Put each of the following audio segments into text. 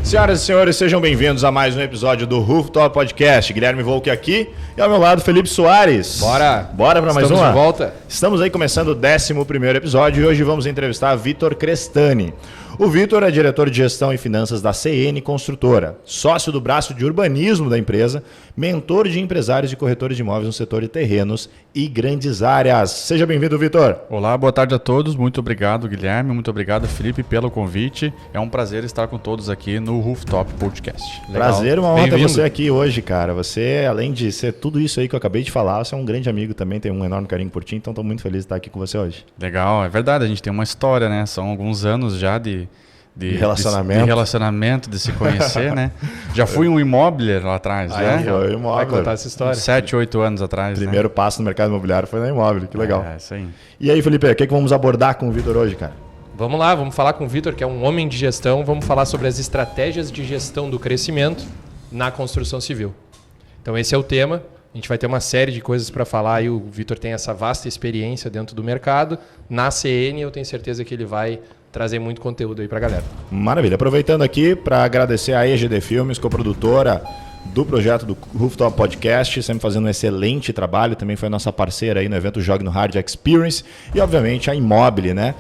Senhoras e senhores, sejam bem-vindos a mais um episódio do Rooftop Podcast. Guilherme Volk aqui e ao meu lado Felipe Soares. Bora para mais uma? Estamos de volta. Estamos aí começando o 11º episódio e hoje vamos entrevistar Vitor Crestani. O Vitor é diretor de gestão e finanças da CN Construtora, sócio do braço de urbanismo da empresa, mentor de empresários e corretores de imóveis no setor de terrenos e grandes áreas. Seja bem-vindo, Vitor. Olá, boa tarde a todos. Muito obrigado, Guilherme. Muito obrigado, Felipe, pelo convite. É um prazer estar com todos aqui no Rooftop Podcast. Legal. Prazer, uma honra ter você aqui hoje, cara. Você, além de ser tudo isso aí que eu acabei de falar, você é um grande amigo também, tem um enorme carinho por ti, então estou muito feliz de estar aqui com você hoje. Legal, é verdade. A gente tem uma história, né? São alguns anos já de relacionamento, de se conhecer, né? Já fui um imóvel lá atrás, né? Foi um Vai contar essa história. 7, 8 anos atrás, Primeiro passo no mercado imobiliário foi na imóvel, que legal. É, isso aí. E aí, Felipe, o que vamos abordar com o Vitor hoje, cara? Vamos lá, vamos falar com o Vitor, que é um homem de gestão. Vamos falar sobre as estratégias de gestão do crescimento na construção civil. Então esse é o tema. A gente vai ter uma série de coisas para falar e o Vitor tem essa vasta experiência dentro do mercado. Na CN eu tenho certeza que ele vai trazer muito conteúdo aí para a galera. Maravilha. Aproveitando aqui para agradecer a EGD Filmes, coprodutora do projeto do Rooftop Podcast, sempre fazendo um excelente trabalho, também foi nossa parceira aí no evento Jogue no Hard Experience e obviamente a Imóvel, né?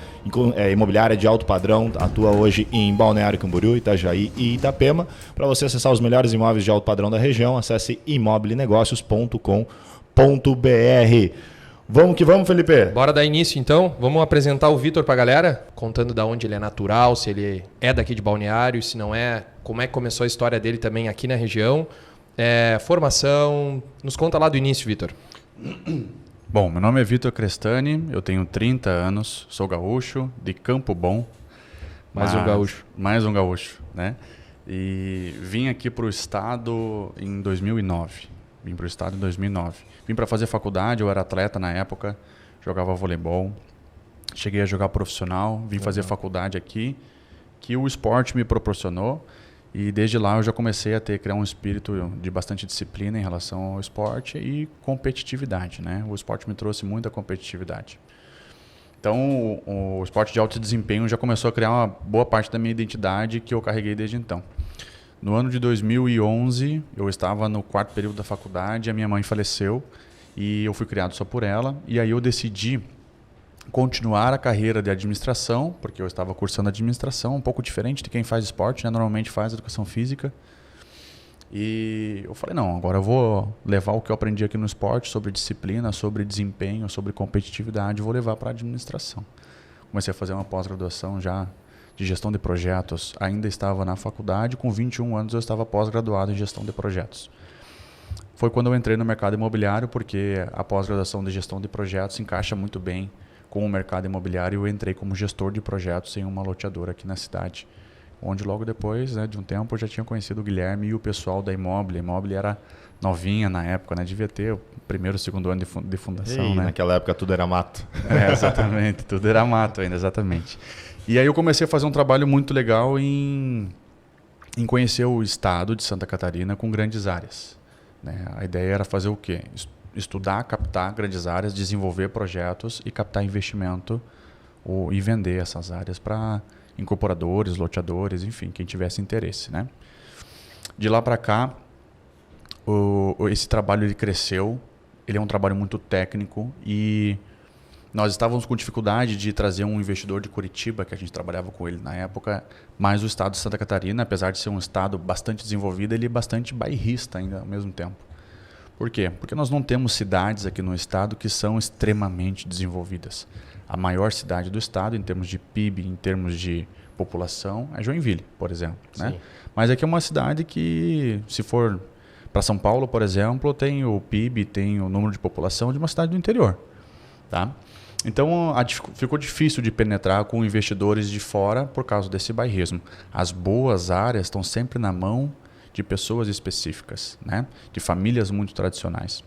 Imobiliária de alto padrão, atua hoje em Balneário Camboriú, Itajaí e Itapema. Para você acessar os melhores imóveis de alto padrão da região, acesse imobilnegócios.com.br. Vamos que vamos, Felipe. Bora dar início então. Vamos apresentar o Vitor para a galera, contando da onde ele é natural, se ele é daqui de Balneário, se não é, como é que começou a história dele também aqui na região. Formação, nos conta lá do início, Vitor. Bom, meu nome é Vitor Crestani, eu tenho 30 anos, sou gaúcho, de Campo Bom. Mais um gaúcho, né? E vim aqui para o estado em 2009. Vim para o estado em 2009. Vim para fazer faculdade, eu era atleta na época, jogava voleibol. Cheguei a jogar profissional, vim fazer faculdade aqui, que o esporte me proporcionou. E desde lá eu já comecei a criar um espírito de bastante disciplina em relação ao esporte e competitividade, né? O esporte me trouxe muita competitividade. Então o esporte de alto desempenho já começou a criar uma boa parte da minha identidade que eu carreguei desde então. No ano de 2011, eu estava no 4º período da faculdade, a minha mãe faleceu e eu fui criado só por ela. E aí eu decidi continuar a carreira de administração, porque eu estava cursando administração, um pouco diferente de quem faz esporte, né? Normalmente faz educação física. E eu falei, não, agora eu vou levar o que eu aprendi aqui no esporte sobre disciplina, sobre desempenho, sobre competitividade, vou levar para a administração. Comecei a fazer uma pós-graduação já de gestão de projetos, ainda estava na faculdade, com 21 anos eu estava pós-graduado em gestão de projetos. Foi quando eu entrei no mercado imobiliário, porque a pós-graduação de gestão de projetos se encaixa muito bem com o mercado imobiliário e eu entrei como gestor de projetos em uma loteadora aqui na cidade, onde logo depois, né, de um tempo, eu já tinha conhecido o Guilherme e o pessoal da Imóvel. A Imóvel era novinha na época, né? Devia ter o 1º, 2º ano de fundação. Né? Naquela época tudo era mato. Exatamente, tudo era mato ainda, exatamente. E aí eu comecei a fazer um trabalho muito legal em conhecer o estado de Santa Catarina com grandes áreas. Né? A ideia era fazer o quê? Estudar, captar grandes áreas, desenvolver projetos e captar investimento e vender essas áreas para incorporadores, loteadores, enfim, quem tivesse interesse. Né? De lá para cá, esse trabalho ele cresceu, ele é um trabalho muito técnico e nós estávamos com dificuldade de trazer um investidor de Curitiba, que a gente trabalhava com ele na época, mas o estado de Santa Catarina, apesar de ser um estado bastante desenvolvido, ele é bastante bairrista ainda ao mesmo tempo. Por quê? Porque nós não temos cidades aqui no estado que são extremamente desenvolvidas. A maior cidade do estado, em termos de PIB, em termos de população, é Joinville, por exemplo. Né? Mas aqui é uma cidade que, se for para São Paulo, por exemplo, tem o PIB, tem o número de população de uma cidade do interior. Tá? Então, ficou difícil de penetrar com investidores de fora por causa desse bairrismo. As boas áreas estão sempre na mão de pessoas específicas, né? De famílias muito tradicionais.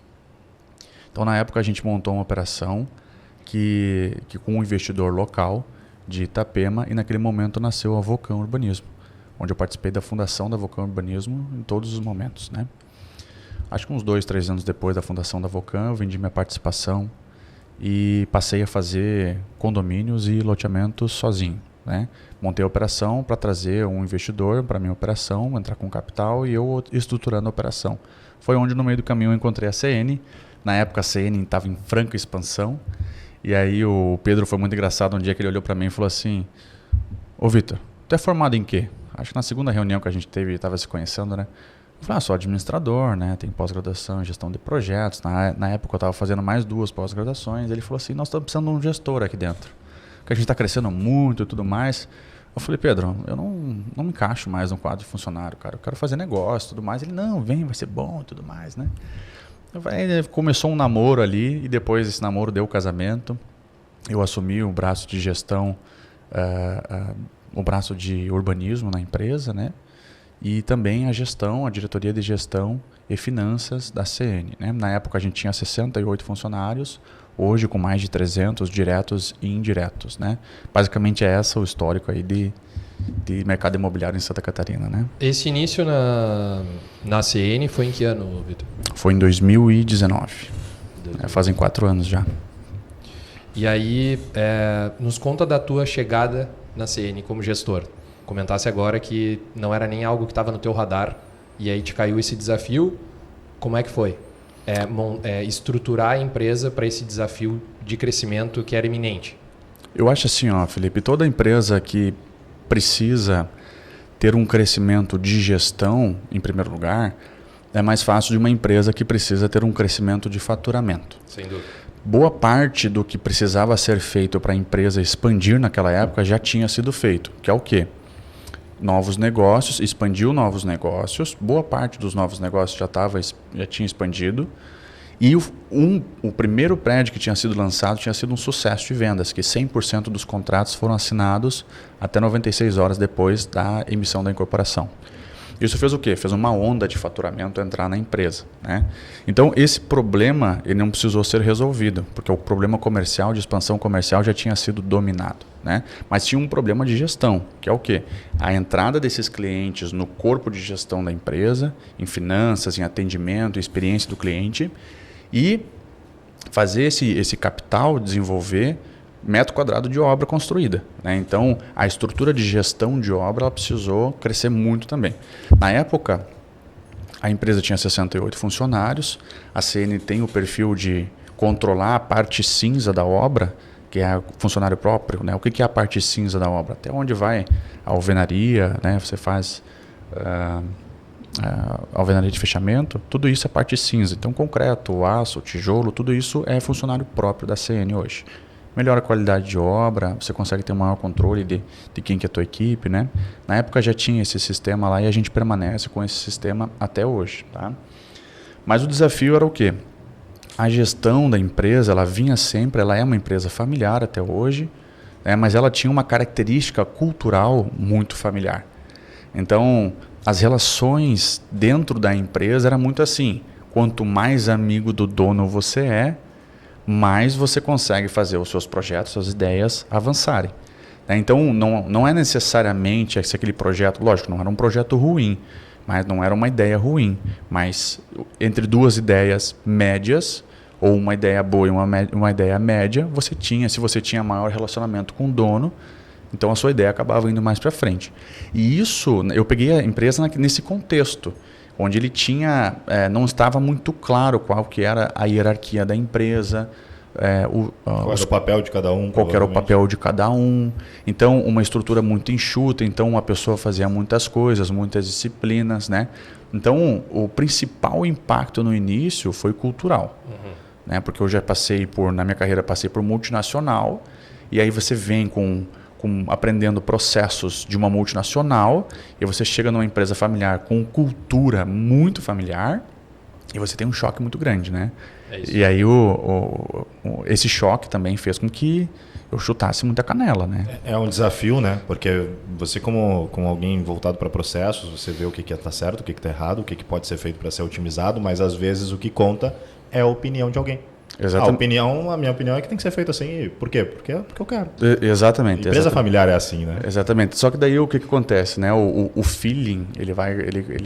Então, na época, a gente montou uma operação que com um investidor local de Itapema e naquele momento nasceu a Vocam Urbanismo, onde eu participei da fundação da Vocam Urbanismo em todos os momentos. Né? Acho que uns 2, 3 anos depois da fundação da Vocam, eu vendi minha participação e passei a fazer condomínios e loteamentos sozinho. né? Montei a operação para trazer um investidor para a minha operação, entrar com capital e eu estruturando a operação. Foi onde no meio do caminho eu encontrei a CN. Na época a CN estava em franca expansão. E aí o Pedro foi muito engraçado, um dia que ele olhou para mim e falou assim: ô Vitor, tu é formado em quê? Acho que na segunda reunião que a gente teve, estava se conhecendo, né? Eu falei, sou administrador, né? Tenho pós-graduação em gestão de projetos. Na época eu estava fazendo mais 2 pós-graduações. Ele falou assim, nós estamos precisando de um gestor aqui dentro. Porque a gente está crescendo muito e tudo mais. Eu falei, Pedro, eu não me encaixo mais no quadro de funcionário, cara. Eu quero fazer negócio e tudo mais. Ele, não, vem, vai ser bom e tudo mais, né? Aí começou um namoro ali e depois esse namoro deu o casamento. Eu assumi o braço de gestão, o braço de urbanismo na empresa, né? E também a gestão, a diretoria de gestão e finanças da CN, né? Na época a gente tinha 68 funcionários, hoje com mais de 300 diretos e indiretos, né? Basicamente é esse o histórico aí de mercado imobiliário em Santa Catarina, né? Esse início na CN foi em que ano, Vitor? Foi em 2019. Fazem 4 anos já. E aí, nos conta da tua chegada na CN como gestor. Comentasse agora que não era nem algo que estava no teu radar e aí te caiu esse desafio. Como é que foi? Estruturar a empresa para esse desafio de crescimento que era iminente. Eu acho assim, Felipe, toda empresa que precisa ter um crescimento de gestão, em primeiro lugar, é mais fácil de uma empresa que precisa ter um crescimento de faturamento. Sem dúvida. Boa parte do que precisava ser feito para a empresa expandir naquela época já tinha sido feito, que é o quê? Novos negócios, expandiu novos negócios, boa parte dos novos negócios já tinha expandido. E o primeiro prédio que tinha sido lançado tinha sido um sucesso de vendas, que 100% dos contratos foram assinados até 96 horas depois da emissão da incorporação. Isso fez o quê? Fez uma onda de faturamento entrar na empresa, né? Então, esse problema ele não precisou ser resolvido, porque o problema comercial, de expansão comercial, já tinha sido dominado, né? Mas tinha um problema de gestão, que é o quê? A entrada desses clientes no corpo de gestão da empresa, em finanças, em atendimento, experiência do cliente, e fazer esse capital desenvolver metro quadrado de obra construída, né? Então, a estrutura de gestão de obra ela precisou crescer muito também. Na época, a empresa tinha 68 funcionários, a CN tem o perfil de controlar a parte cinza da obra, que é o funcionário próprio, né? O que é a parte cinza da obra? Até onde vai a alvenaria, né? Você faz alvenaria de fechamento, tudo isso é parte cinza. Então, concreto, aço, tijolo, tudo isso é funcionário próprio da CN hoje. Melhora a qualidade de obra, você consegue ter um maior controle de quem que é a tua equipe, né? Na época já tinha esse sistema lá e a gente permanece com esse sistema até hoje, tá? Mas o desafio era o quê? A gestão da empresa, ela é uma empresa familiar até hoje, né? Mas ela tinha uma característica cultural muito familiar. Então, as relações dentro da empresa era muito assim, quanto mais amigo do dono você é, mais você consegue fazer os seus projetos, suas ideias avançarem. Então, não é necessariamente aquele projeto, lógico, não era um projeto ruim, mas não era uma ideia ruim. Mas entre 2 ideias médias, ou uma ideia boa e uma ideia média, se você tinha maior relacionamento com o dono, então a sua ideia acabava indo mais para frente. E isso, eu peguei a empresa nesse contexto, onde ele não estava muito claro qual que era a hierarquia da empresa, qual era o papel de cada um. Qual era o papel de cada um. Então, uma estrutura muito enxuta, então uma pessoa fazia muitas coisas, muitas disciplinas, né? Então, o principal impacto no início foi cultural. Né? Porque eu já na minha carreira, passei por multinacional, e aí você vem aprendendo processos de uma multinacional, e você chega numa empresa familiar com cultura muito familiar, e você tem um choque muito grande, né? E aí esse choque também fez com que eu chutasse muita canela, né? É um desafio, né? Porque você como alguém voltado para processos, você vê o que está certo, o que está errado, o que pode ser feito para ser otimizado, mas às vezes o que conta é a opinião de alguém. Exatamente. A minha opinião é que tem que ser feito assim. Por quê? Porque eu quero. Exatamente. Empresa familiar é assim, né? Exatamente. Só que daí o que acontece, né? O feeling, ele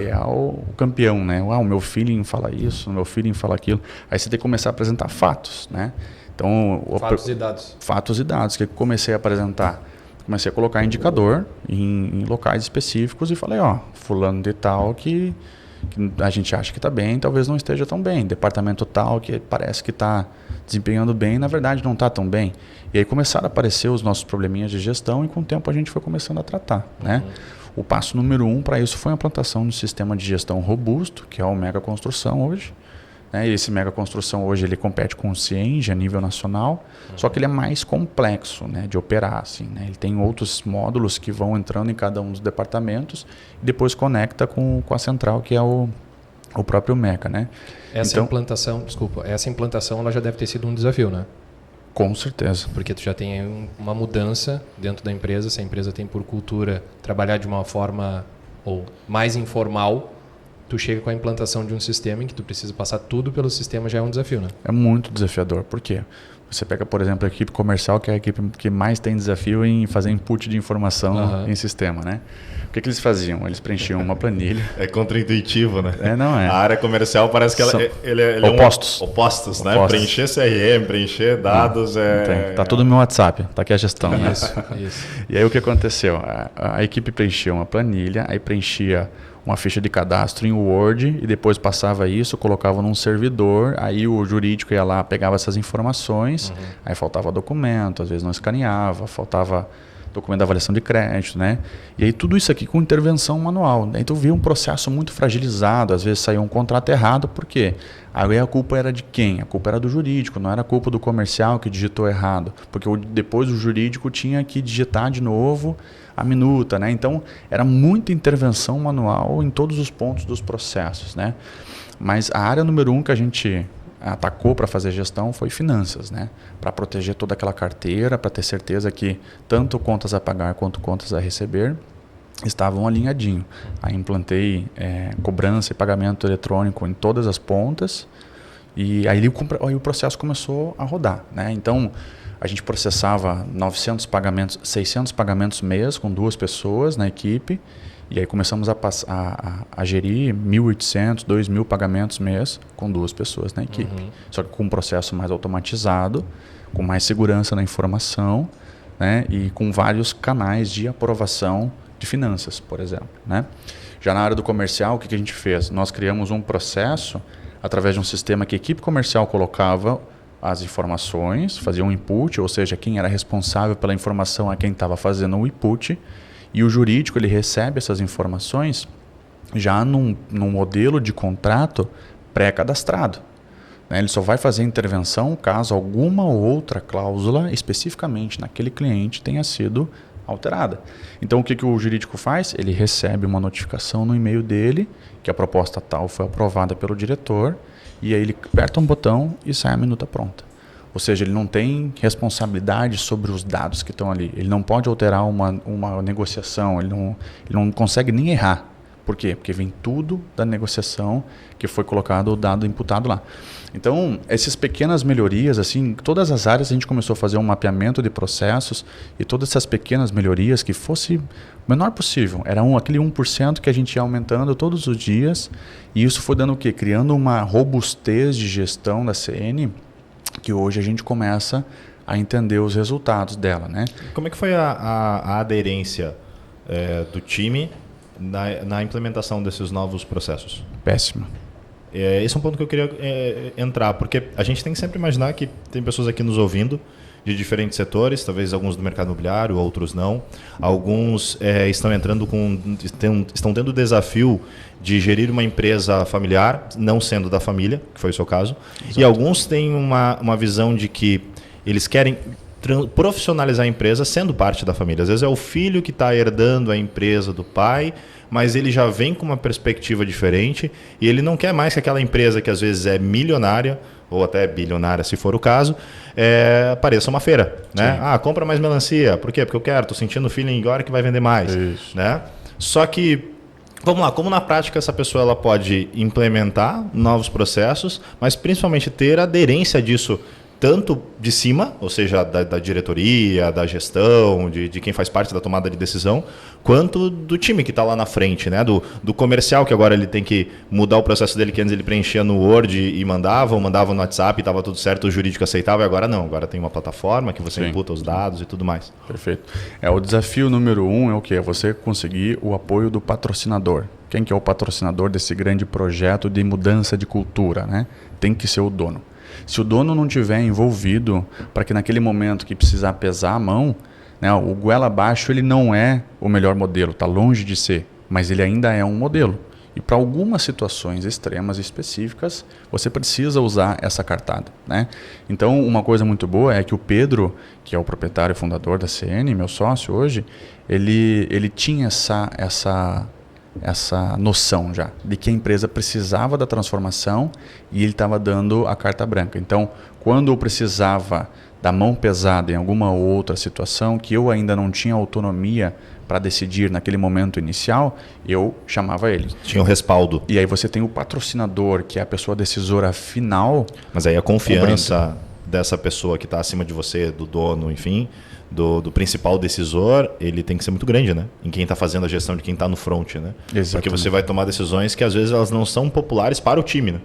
é o campeão, né? O meu feeling fala isso, o meu feeling fala aquilo. Aí você tem que começar a apresentar fatos, né? Então, fatos e dados. Fatos e dados. O que eu comecei a apresentar? Comecei a colocar indicador em locais específicos e falei, ó, fulano de tal que a gente acha que está bem, talvez não esteja tão bem. Departamento tal que parece que está desempenhando bem, na verdade não está tão bem. E aí começaram a aparecer os nossos probleminhas de gestão e com o tempo a gente foi começando a tratar, né? O passo número 1 para isso foi a implantação de um sistema de gestão robusto, que é o Mega Construção hoje. E esse Mega Construção hoje ele compete com o Cienge a nível nacional, só que ele é mais complexo, né, de operar. Assim, né? Ele tem outros módulos que vão entrando em cada um dos departamentos e depois conecta com a central, que é o próprio Mega. Né? Essa implantação ela já deve ter sido um desafio, né? Com certeza. Porque tu já tem uma mudança dentro da empresa, se a empresa tem por cultura trabalhar de uma forma ou mais informal, tu chega com a implantação de um sistema em que tu precisa passar tudo pelo sistema, já é um desafio, né? É muito desafiador. Por quê? Você pega, por exemplo, a equipe comercial, que é a equipe que mais tem desafio em fazer input de informação em sistema, né? O que eles faziam? Eles preenchiam uma planilha. É contraintuitivo, né? Não é. A área comercial parece que ele é opostos. Opostos, né? Preencher CRM, preencher dados. Tá tudo no meu WhatsApp, tá aqui a gestão. Isso. E aí o que aconteceu? A equipe preenchia uma planilha, aí preenchia uma ficha de cadastro em Word e depois passava isso, colocava num servidor, aí o jurídico ia lá, pegava essas informações, aí faltava documento, às vezes não escaneava, faltava documento da avaliação de crédito, né? E aí tudo isso aqui com intervenção manual. Então via um processo muito fragilizado, às vezes saía um contrato errado, por quê? Aí a culpa era de quem? A culpa era do jurídico, não era a culpa do comercial que digitou errado, porque depois o jurídico tinha que digitar de novo a minuta, né? Então era muita intervenção manual em todos os pontos dos processos, né? Mas a área número 1 que a gente atacou para fazer gestão foi finanças, né? Para proteger toda aquela carteira, para ter certeza que tanto contas a pagar quanto contas a receber estavam alinhadinho. Aí implantei cobrança e pagamento eletrônico em todas as pontas e aí o processo começou a rodar, né? Então a gente processava 900 pagamentos, 600 pagamentos mês com 2 pessoas na equipe. E aí começamos a gerir 1.800, 2.000 pagamentos mês com 2 pessoas na equipe. Só que com um processo mais automatizado, com mais segurança na informação, né? E com vários canais de aprovação de finanças, por exemplo, né? Já na área do comercial, o que a gente fez? Nós criamos um processo através de um sistema que a equipe comercial colocava as informações, fazia um input, ou seja, quem era responsável pela informação é quem estava fazendo o input, e o jurídico ele recebe essas informações já num modelo de contrato pré-cadastrado. Né? Ele só vai fazer intervenção caso alguma outra cláusula especificamente naquele cliente tenha sido alterada. Então o que o jurídico faz? Ele recebe uma notificação no e-mail dele que a proposta tal foi aprovada pelo diretor e aí ele aperta um botão e sai a minuta pronta. Ou seja, ele não tem responsabilidade sobre os dados que estão ali. Ele não pode alterar uma negociação, ele não consegue nem errar. Por quê? Porque vem tudo da negociação que foi colocado o dado imputado lá. Então, essas pequenas melhorias, assim, em todas as áreas a gente começou a fazer um mapeamento de processos e todas essas pequenas melhorias que fosse o menor possível. Era aquele 1% que a gente ia aumentando todos os dias e isso foi dando o quê? Criando uma robustez de gestão da CN que hoje a gente começa a entender os resultados dela, né? Como é que foi a aderência do time na implementação desses novos processos? Péssima. Esse é um ponto que eu queria entrar, porque a gente tem que sempre imaginar que tem pessoas aqui nos ouvindo de diferentes setores, talvez alguns do mercado imobiliário, outros não. Alguns estão tendo o desafio de gerir uma empresa familiar, não sendo da família, que foi o seu caso. Exato. E alguns têm uma visão de que eles querem profissionalizar a empresa sendo parte da família. Às vezes é o filho que está herdando a empresa do pai, mas ele já vem com uma perspectiva diferente e ele não quer mais que aquela empresa que às vezes é milionária ou até bilionária, se for o caso, pareça uma feira. Né? Compra mais melancia. Por quê? Porque eu quero, estou sentindo o feeling agora que vai vender mais. Isso. Né? Só que, vamos lá, como na prática essa pessoa ela pode implementar novos processos, mas principalmente ter aderência disso tanto de cima, ou seja, da diretoria, da gestão, de quem faz parte da tomada de decisão, quanto do time que está lá na frente, né? Do comercial, que agora ele tem que mudar o processo dele, que antes ele preenchia no Word e mandava no WhatsApp, estava tudo certo, o jurídico aceitava, e agora não. Agora tem uma plataforma que você imputa os dados e tudo mais. Perfeito. O desafio número 1 é o quê? É você conseguir o apoio do patrocinador. Quem que é o patrocinador desse grande projeto de mudança de cultura, né? Tem que ser o dono. Se o dono não tiver envolvido, para que naquele momento que precisar pesar a mão, né, o goela abaixo ele não é o melhor modelo, está longe de ser, mas ele ainda é um modelo. E para algumas situações extremas e específicas, você precisa usar essa cartada, né? Então, uma coisa muito boa é que o Pedro, que é o proprietário e fundador da CN, meu sócio hoje, ele tinha essa noção já de que a empresa precisava da transformação e ele estava dando a carta branca. Então, quando eu precisava da mão pesada em alguma outra situação que eu ainda não tinha autonomia para decidir naquele momento inicial, eu chamava ele. Tinha um respaldo. E aí você tem o patrocinador, que é a pessoa decisora final. Mas aí a confiança dessa pessoa que está acima de você, do dono, enfim, do principal decisor, ele tem que ser muito grande, né? Em quem está fazendo a gestão de quem está no front, né? Exatamente. Porque você vai tomar decisões que às vezes elas não são populares para o time, né?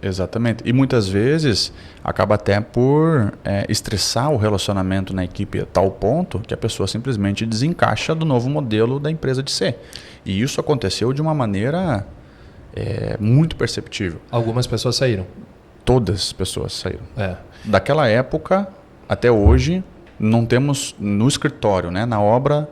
Exatamente. E muitas vezes acaba até por estressar o relacionamento na equipe a tal ponto que a pessoa simplesmente desencaixa do novo modelo da empresa de ser. E isso aconteceu de uma maneira muito perceptível. Algumas pessoas saíram. Todas as pessoas saíram. Daquela época até hoje, não temos no escritório, né? Na obra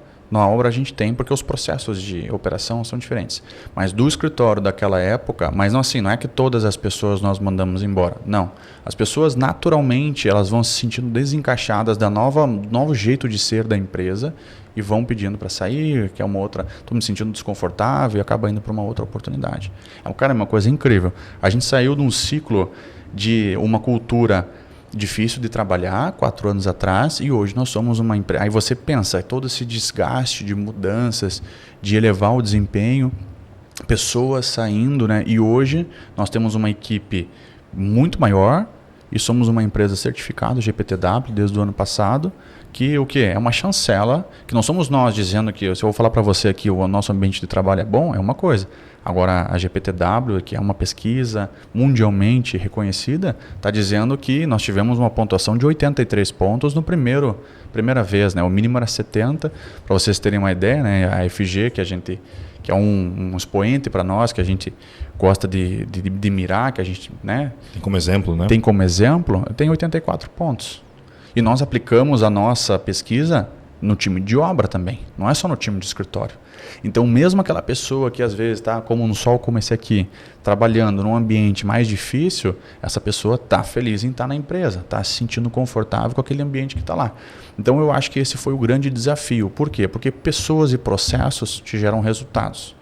a gente tem, porque os processos de operação são diferentes. Mas do escritório daquela época, mas não assim, não é que todas as pessoas nós mandamos embora. Não. As pessoas naturalmente elas vão se sentindo desencaixadas do novo jeito de ser da empresa e vão pedindo para sair, que é uma outra, estou me sentindo desconfortável e acaba indo para uma outra oportunidade. Cara, é uma coisa incrível. A gente saiu de um ciclo de uma cultura difícil de trabalhar 4 anos atrás e hoje nós somos uma empresa. Aí você pensa, todo esse desgaste de mudanças, de elevar o desempenho, pessoas saindo, né? E hoje nós temos uma equipe muito maior e somos uma empresa certificada GPTW desde o ano passado, que o que é uma chancela, que não somos nós dizendo que, se eu vou falar para você que o nosso ambiente de trabalho é bom, é uma coisa. Agora, a GPTW, que é uma pesquisa mundialmente reconhecida, está dizendo que nós tivemos uma pontuação de 83 pontos no primeira vez, né? O mínimo era 70. Para vocês terem uma ideia, né? A FG, que é um expoente para nós, que a gente gosta de mirar, que a gente, né? Tem como exemplo, né? Tem como exemplo, tem 84 pontos. E nós aplicamos a nossa pesquisa no time de obra também, não é só no time de escritório. Então, mesmo aquela pessoa que às vezes está como no sol como esse aqui, trabalhando num ambiente mais difícil, essa pessoa está feliz em estar na empresa, está se sentindo confortável com aquele ambiente que está lá. Então, eu acho que esse foi o grande desafio. Por quê? Porque pessoas e processos te geram resultados.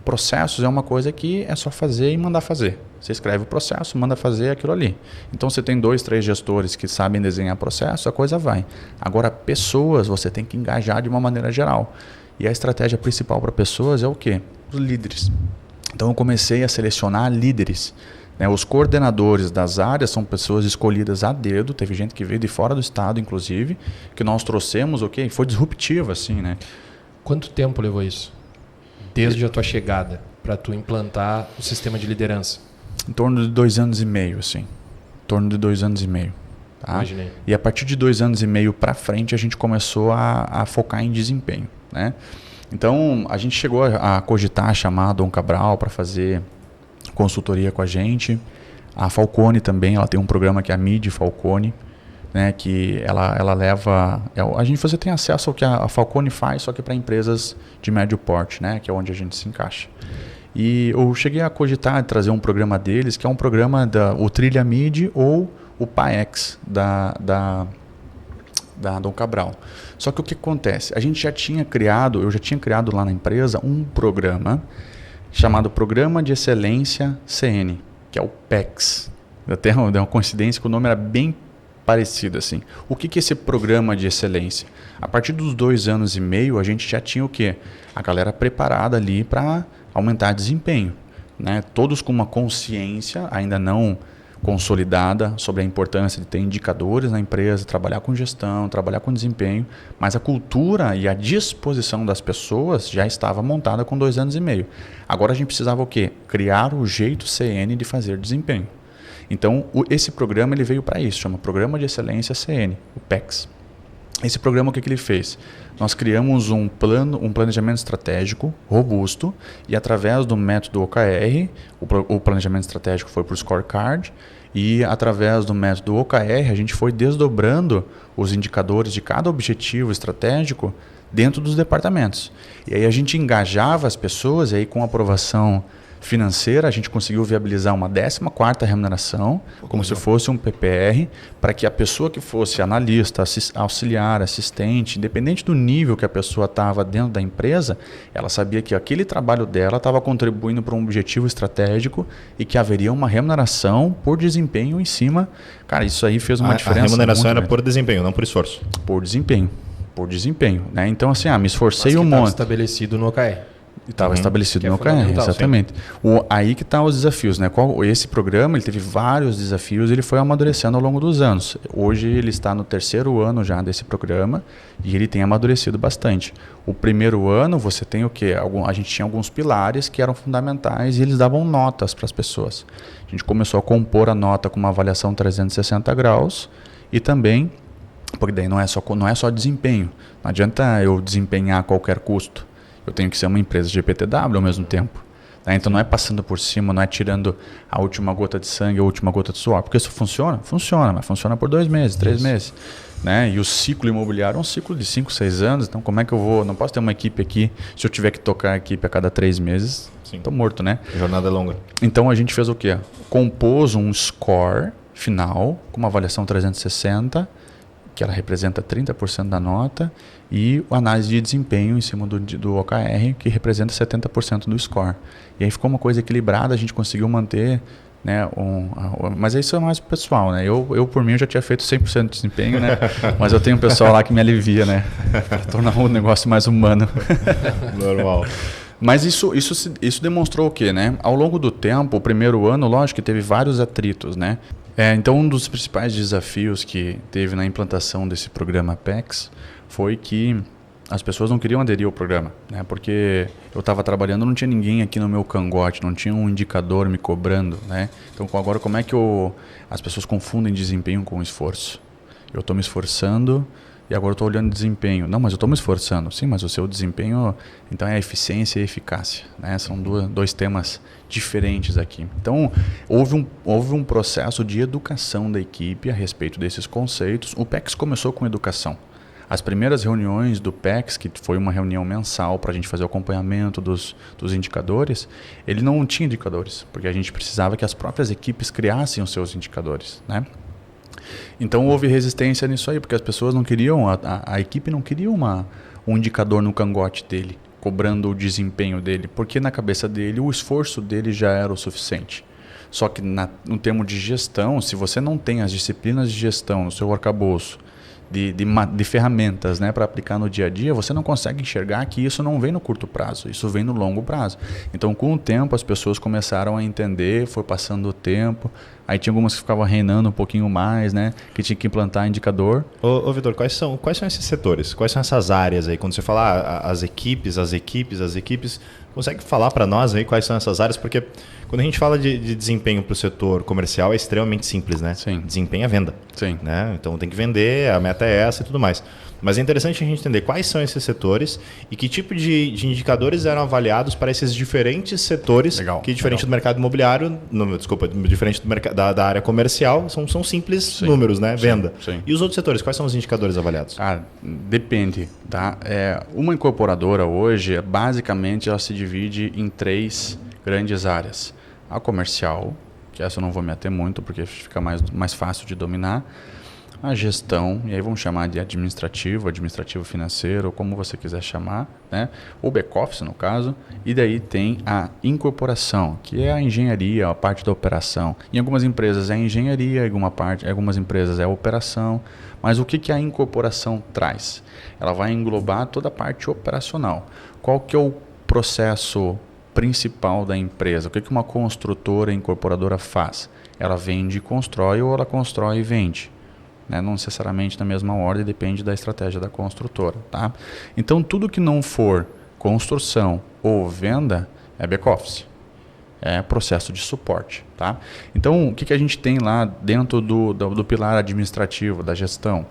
Processos é uma coisa que é só fazer e mandar fazer. Você escreve o processo, manda fazer aquilo ali. Então, você tem 2, 3 gestores que sabem desenhar processo, a coisa vai. Agora, pessoas, você tem que engajar de uma maneira geral. E a estratégia principal para pessoas é o quê? Os líderes. Então, eu comecei a selecionar líderes. Né? Os coordenadores das áreas são pessoas escolhidas a dedo. Teve gente que veio de fora do estado, inclusive, que nós trouxemos, ok? Foi disruptivo, assim, né? Quanto tempo levou isso? Desde a tua chegada, para tu implantar o sistema de liderança? Em torno de 2 anos e meio, assim. Em torno de 2 anos e meio. Tá? Imaginei. E a partir de 2 anos e meio para frente, a gente começou a focar em desempenho. Né? Então, a gente chegou a cogitar chamar a Dom Cabral para fazer consultoria com a gente. A Falcone também, ela tem um programa que é a MID Falcone, né, que ela leva... Você tem acesso ao que a Falcone faz, só que para empresas de médio porte, né, que é onde a gente se encaixa. E eu cheguei a cogitar de trazer um programa deles, que é um programa o Trilha MID ou o PAEX da Dom Cabral. Só que o que acontece? Eu já tinha criado lá na empresa um programa chamado Programa de Excelência CN, que é o PEX. Até uma coincidência que o nome era bem parecido assim. O que é esse programa de excelência? A partir dos 2 anos e meio, a gente já tinha o quê? A galera preparada ali para aumentar desempenho. Né? Todos com uma consciência, ainda não consolidada sobre a importância de ter indicadores na empresa, trabalhar com gestão, trabalhar com desempenho, mas a cultura e a disposição das pessoas já estava montada com 2 anos e meio. Agora a gente precisava o quê? Criar o jeito CN de fazer desempenho. Então, esse programa ele veio para isso, chama Programa de Excelência CN, o PEX. Esse programa, o que ele fez? Nós criamos um planejamento estratégico robusto e através do método OKR, o planejamento estratégico foi para o scorecard e através do método OKR a gente foi desdobrando os indicadores de cada objetivo estratégico dentro dos departamentos. E aí a gente engajava as pessoas e aí com aprovação financeira, a gente conseguiu viabilizar uma 14ª remuneração, como se fosse um PPR, para que a pessoa que fosse analista, auxiliar, assistente, independente do nível que a pessoa estava dentro da empresa, ela sabia que aquele trabalho dela estava contribuindo para um objetivo estratégico e que haveria uma remuneração por desempenho em cima. Cara, isso aí fez uma diferença. A remuneração era grande. por desempenho, não por esforço. Por desempenho. Né? Então, assim, me esforcei Mas que um monte. estabelecido no OKR. Estava estabelecido no OKR, fundamental, exatamente. Aí que estão os desafios, né? Esse programa ele teve vários desafios, ele foi amadurecendo ao longo dos anos. Hoje ele está no 3º ano já desse programa e ele tem amadurecido bastante. O primeiro ano você tem o quê? A gente tinha alguns pilares que eram fundamentais e eles davam notas para as pessoas. A gente começou a compor a nota com uma avaliação 360 graus e também, porque daí não é só desempenho. Não adianta eu desempenhar a qualquer custo. Eu tenho que ser uma empresa GPTW ao mesmo tempo. Tá? Então não é passando por cima, não é tirando a última gota de sangue, a última gota de suor. Porque isso funciona? Funciona, mas funciona por 2 meses, 3 meses. Né? E o ciclo imobiliário é um ciclo de 5, 6 anos. Então como é que eu vou? Não posso ter uma equipe aqui, se eu tiver que tocar a equipe a cada 3 meses, estou morto, né? A jornada é longa. Então a gente fez o quê? Compôs um score final, com uma avaliação 360, que ela representa 30% da nota, e a análise de desempenho em cima do OKR, que representa 70% do score. E aí ficou uma coisa equilibrada, a gente conseguiu manter, né, mas isso é mais pessoal, né? Eu por mim, eu já tinha feito 100% de desempenho, né? Mas eu tenho um pessoal lá que me alivia, né? Para tornar o negócio mais humano. Normal. Mas isso demonstrou o quê, né? Ao longo do tempo, o primeiro ano, lógico que teve vários atritos, né? Então, um dos principais desafios que teve na implantação desse programa PEX foi que as pessoas não queriam aderir ao programa, né? Porque eu estava trabalhando, não tinha ninguém aqui no meu cangote, não tinha um indicador me cobrando, né? Então, agora como é que as pessoas confundem desempenho com esforço? Eu estou me esforçando e agora eu estou olhando desempenho. Não, mas eu estou me esforçando. Sim, mas o seu desempenho, então, é eficiência e eficácia, né? São dois temas diferentes aqui. Então, houve um processo de educação da equipe a respeito desses conceitos. O PEX começou com educação. As primeiras reuniões do PEX, que foi uma reunião mensal para a gente fazer o acompanhamento dos indicadores, ele não tinha indicadores, porque a gente precisava que as próprias equipes criassem os seus indicadores, né? Então houve resistência nisso aí, porque as pessoas não queriam, a equipe não queria um indicador no cangote dele, cobrando o desempenho dele, porque na cabeça dele o esforço dele já era o suficiente. Só que no termo de gestão, se você não tem as disciplinas de gestão no seu arcabouço, de ferramentas, né, para aplicar no dia a dia, você não consegue enxergar que isso não vem no curto prazo, isso vem no longo prazo. Então, com o tempo, as pessoas começaram a entender, foi passando o tempo, aí tinha algumas que ficavam reinando um pouquinho mais, né, que tinha que implantar indicador. Ô Vitor, quais são esses setores? Quais são essas áreas aí? Quando você fala as equipes, consegue falar para nós aí quais são essas áreas? Porque quando a gente fala de desempenho para o setor comercial é extremamente simples, né? Sim. Desempenho é venda. Sim. Né? Então tem que vender, a meta é essa e tudo mais. Mas é interessante a gente entender quais são esses setores e que tipo de indicadores eram avaliados para esses diferentes setores, que diferente do mercado imobiliário, diferente da área comercial, são simples números, né? Venda. Sim. E os outros setores, quais são os indicadores avaliados? Depende, tá? Uma incorporadora hoje, basicamente, ela se divide em 3 grandes áreas. A comercial, que essa eu não vou me ater muito, porque fica mais fácil de dominar. A gestão, e aí vamos chamar de administrativo financeiro, como você quiser chamar, né? O back-office, no caso, e daí tem a incorporação, que é a engenharia, a parte da operação. Em algumas empresas é engenharia, em algumas empresas é operação, mas o que a incorporação traz? Ela vai englobar toda a parte operacional. Qual que é o processo principal da empresa. O que uma construtora incorporadora faz? Ela vende e constrói, ou ela constrói e vende. Né? Não necessariamente na mesma ordem, depende da estratégia da construtora. Tá? Então, tudo que não for construção ou venda é back-office. É processo de suporte. Tá? Então, o que a gente tem lá dentro do pilar administrativo, da gestão?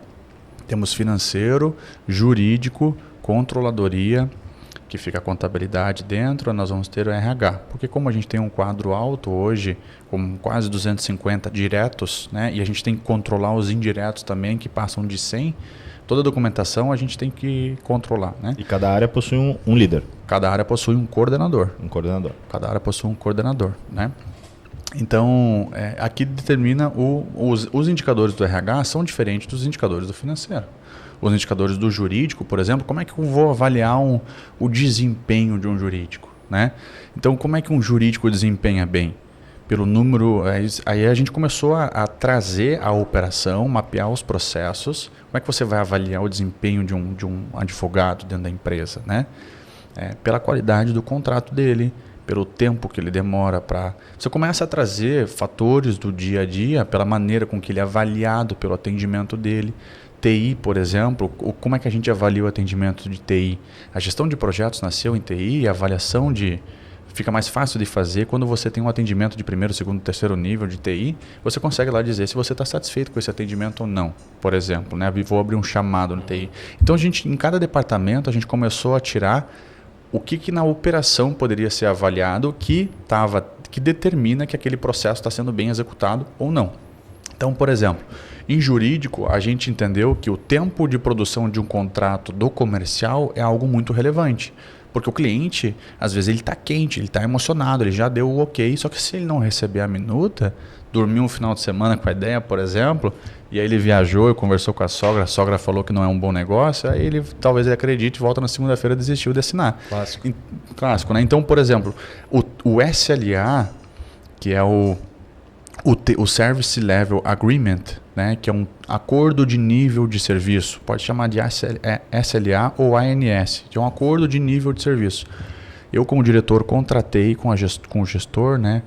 Temos financeiro, jurídico, controladoria, que fica a contabilidade dentro, nós vamos ter o RH. Porque como a gente tem um quadro alto hoje, com quase 250 diretos, né, e a gente tem que controlar os indiretos também, que passam de 100, toda a documentação a gente tem que controlar. Né? E cada área possui um líder. Cada área possui um coordenador. Um coordenador. Cada área possui um coordenador. Né? Então, aqui determina os indicadores do RH são diferentes dos indicadores do financeiro. Os indicadores do jurídico, por exemplo, como é que eu vou avaliar o desempenho de um jurídico? Né? Então, como é que um jurídico desempenha bem? Pelo número... Aí a gente começou a trazer a operação, mapear os processos. Como é que você vai avaliar o desempenho de um advogado dentro da empresa? Né? Pela qualidade do contrato dele, pelo tempo que ele demora para... Você começa a trazer fatores do dia a dia, pela maneira com que ele é avaliado pelo atendimento dele. TI, por exemplo, como é que a gente avalia o atendimento de TI? A gestão de projetos nasceu em TI e a avaliação fica mais fácil de fazer quando você tem um atendimento de primeiro, segundo, terceiro nível de TI. Você consegue lá dizer se você está satisfeito com esse atendimento ou não, por exemplo. Né? Vou abrir um chamado no TI. Então, em cada departamento, a gente começou a tirar o que na operação poderia ser avaliado que determina que aquele processo está sendo bem executado ou não. Então, por exemplo, em jurídico, a gente entendeu que o tempo de produção de um contrato do comercial é algo muito relevante. Porque o cliente, às vezes, ele está quente, ele está emocionado, ele já deu o ok, só que se ele não receber a minuta, dormiu um final de semana com a ideia, por exemplo, e aí ele viajou e conversou com a sogra falou que não é um bom negócio, aí talvez ele acredite, volta na segunda-feira e desistiu de assinar. Clássico, né? Então, por exemplo, o SLA, que é o Service Level Agreement, né, que é um acordo de nível de serviço, pode chamar de SLA ou ANS, que é um acordo de nível de serviço. Eu, como diretor, contratei com o gestor, né,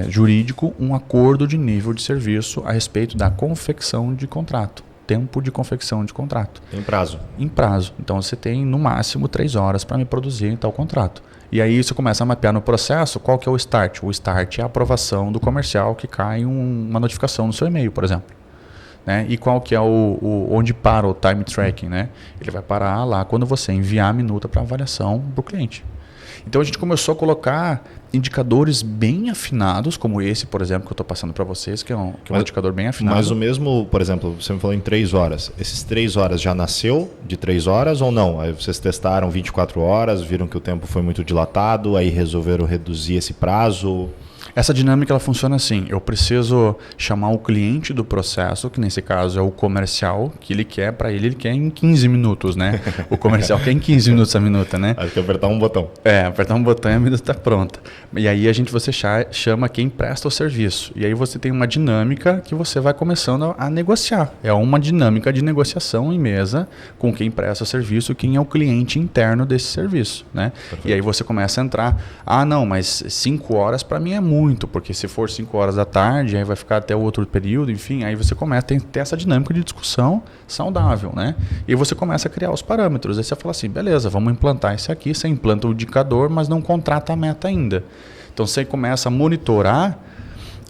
jurídico um acordo de nível de serviço a respeito da confecção de contrato, tempo de confecção de contrato. Em prazo? Em prazo. Então, você tem, no máximo, 3 horas para me produzir tal contrato. E aí você começa a mapear no processo qual que é o start. O start é a aprovação do comercial que cai uma notificação no seu e-mail, por exemplo. Né? E qual que é onde para o time tracking? Né? Ele vai parar lá quando você enviar a minuta para avaliação para o cliente. Então a gente começou a colocar indicadores bem afinados, como esse, por exemplo, que eu estou passando para vocês, que é um indicador bem afinado. Mas o mesmo, por exemplo, você me falou em 3 horas. Esses 3 horas já nasceu de 3 horas ou não? Aí vocês testaram 24 horas, viram que o tempo foi muito dilatado, aí resolveram reduzir esse prazo? Essa dinâmica ela funciona assim, eu preciso chamar o cliente do processo, que nesse caso é o comercial, que ele quer em 15 minutos, né? O comercial quer em 15 minutos a minuta, né? Acho que apertar um botão. Apertar um botão e a minuta está pronta. E aí você chama quem presta o serviço. E aí você tem uma dinâmica que você vai começando a negociar. É uma dinâmica de negociação em mesa com quem presta o serviço, quem é o cliente interno desse serviço, né? Perfeito. E aí você começa a entrar, não, mas 5 horas para mim é muito, porque se for 5 horas da tarde, aí vai ficar até o outro período, enfim, aí você começa a ter essa dinâmica de discussão saudável, né? E você começa a criar os parâmetros, aí você fala assim, beleza, vamos implantar isso aqui, você implanta o indicador, mas não contrata a meta ainda. Então você começa a monitorar,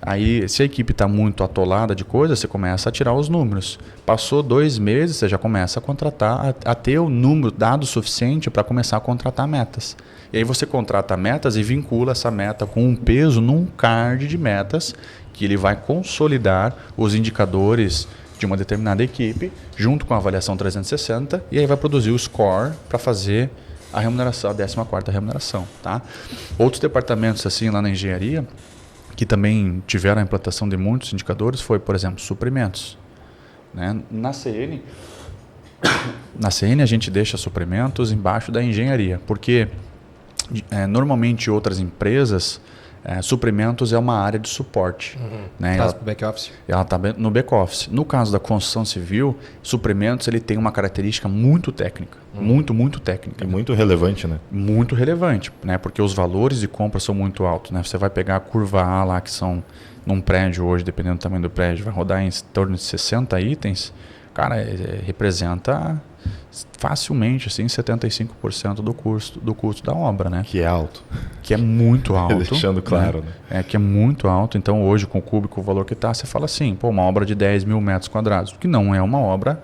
aí se a equipe está muito atolada de coisas, você começa a tirar os números. Passou 2 meses, você já começa a contratar, a ter o número, dado suficiente para começar a contratar metas. E aí você contrata metas e vincula essa meta com um peso num card de metas que ele vai consolidar os indicadores de uma determinada equipe junto com a avaliação 360 e aí vai produzir o score para fazer a remuneração, a 14ª remuneração. Tá? Outros departamentos assim lá na engenharia que também tiveram a implantação de muitos indicadores foi, por exemplo, suprimentos. Né? Na CN a gente deixa suprimentos embaixo da engenharia, porque normalmente outras empresas Suprimentos é uma área de suporte. Né? Passa para o back-office? Ela está no back-office. No caso da construção civil, suprimentos ele tem uma característica muito técnica. Muito técnica. E muito relevante, né? Muito relevante, né? Porque os valores de compra são muito altos. Né? Você vai pegar a curva A lá, que são num prédio hoje, dependendo do tamanho do prédio, vai rodar em torno de 60 itens. Cara, representa facilmente assim, 75% do custo da obra, né? Que é alto. Que é muito alto. Deixando claro, né? Que é muito alto. Então, hoje, com o cúbico, o valor que está, você fala assim, uma obra de 10 mil metros quadrados, que não é uma obra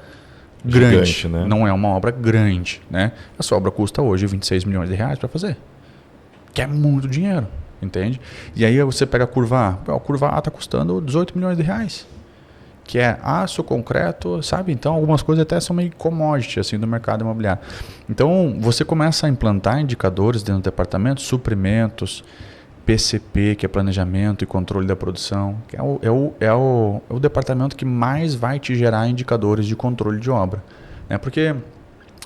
grande. Gigante, né? Não é uma obra grande, né? A sua obra custa hoje 26 milhões de reais para fazer. Que é muito dinheiro, entende? E aí você pega a curva A. A curva A está custando 18 milhões de reais. Que é aço, concreto, sabe? Então, algumas coisas até são meio commodity assim, do mercado imobiliário. Então, você começa a implantar indicadores dentro do departamento, suprimentos, PCP, que é planejamento e controle da produção, que é o departamento que mais vai te gerar indicadores de controle de obra. Né? Porque,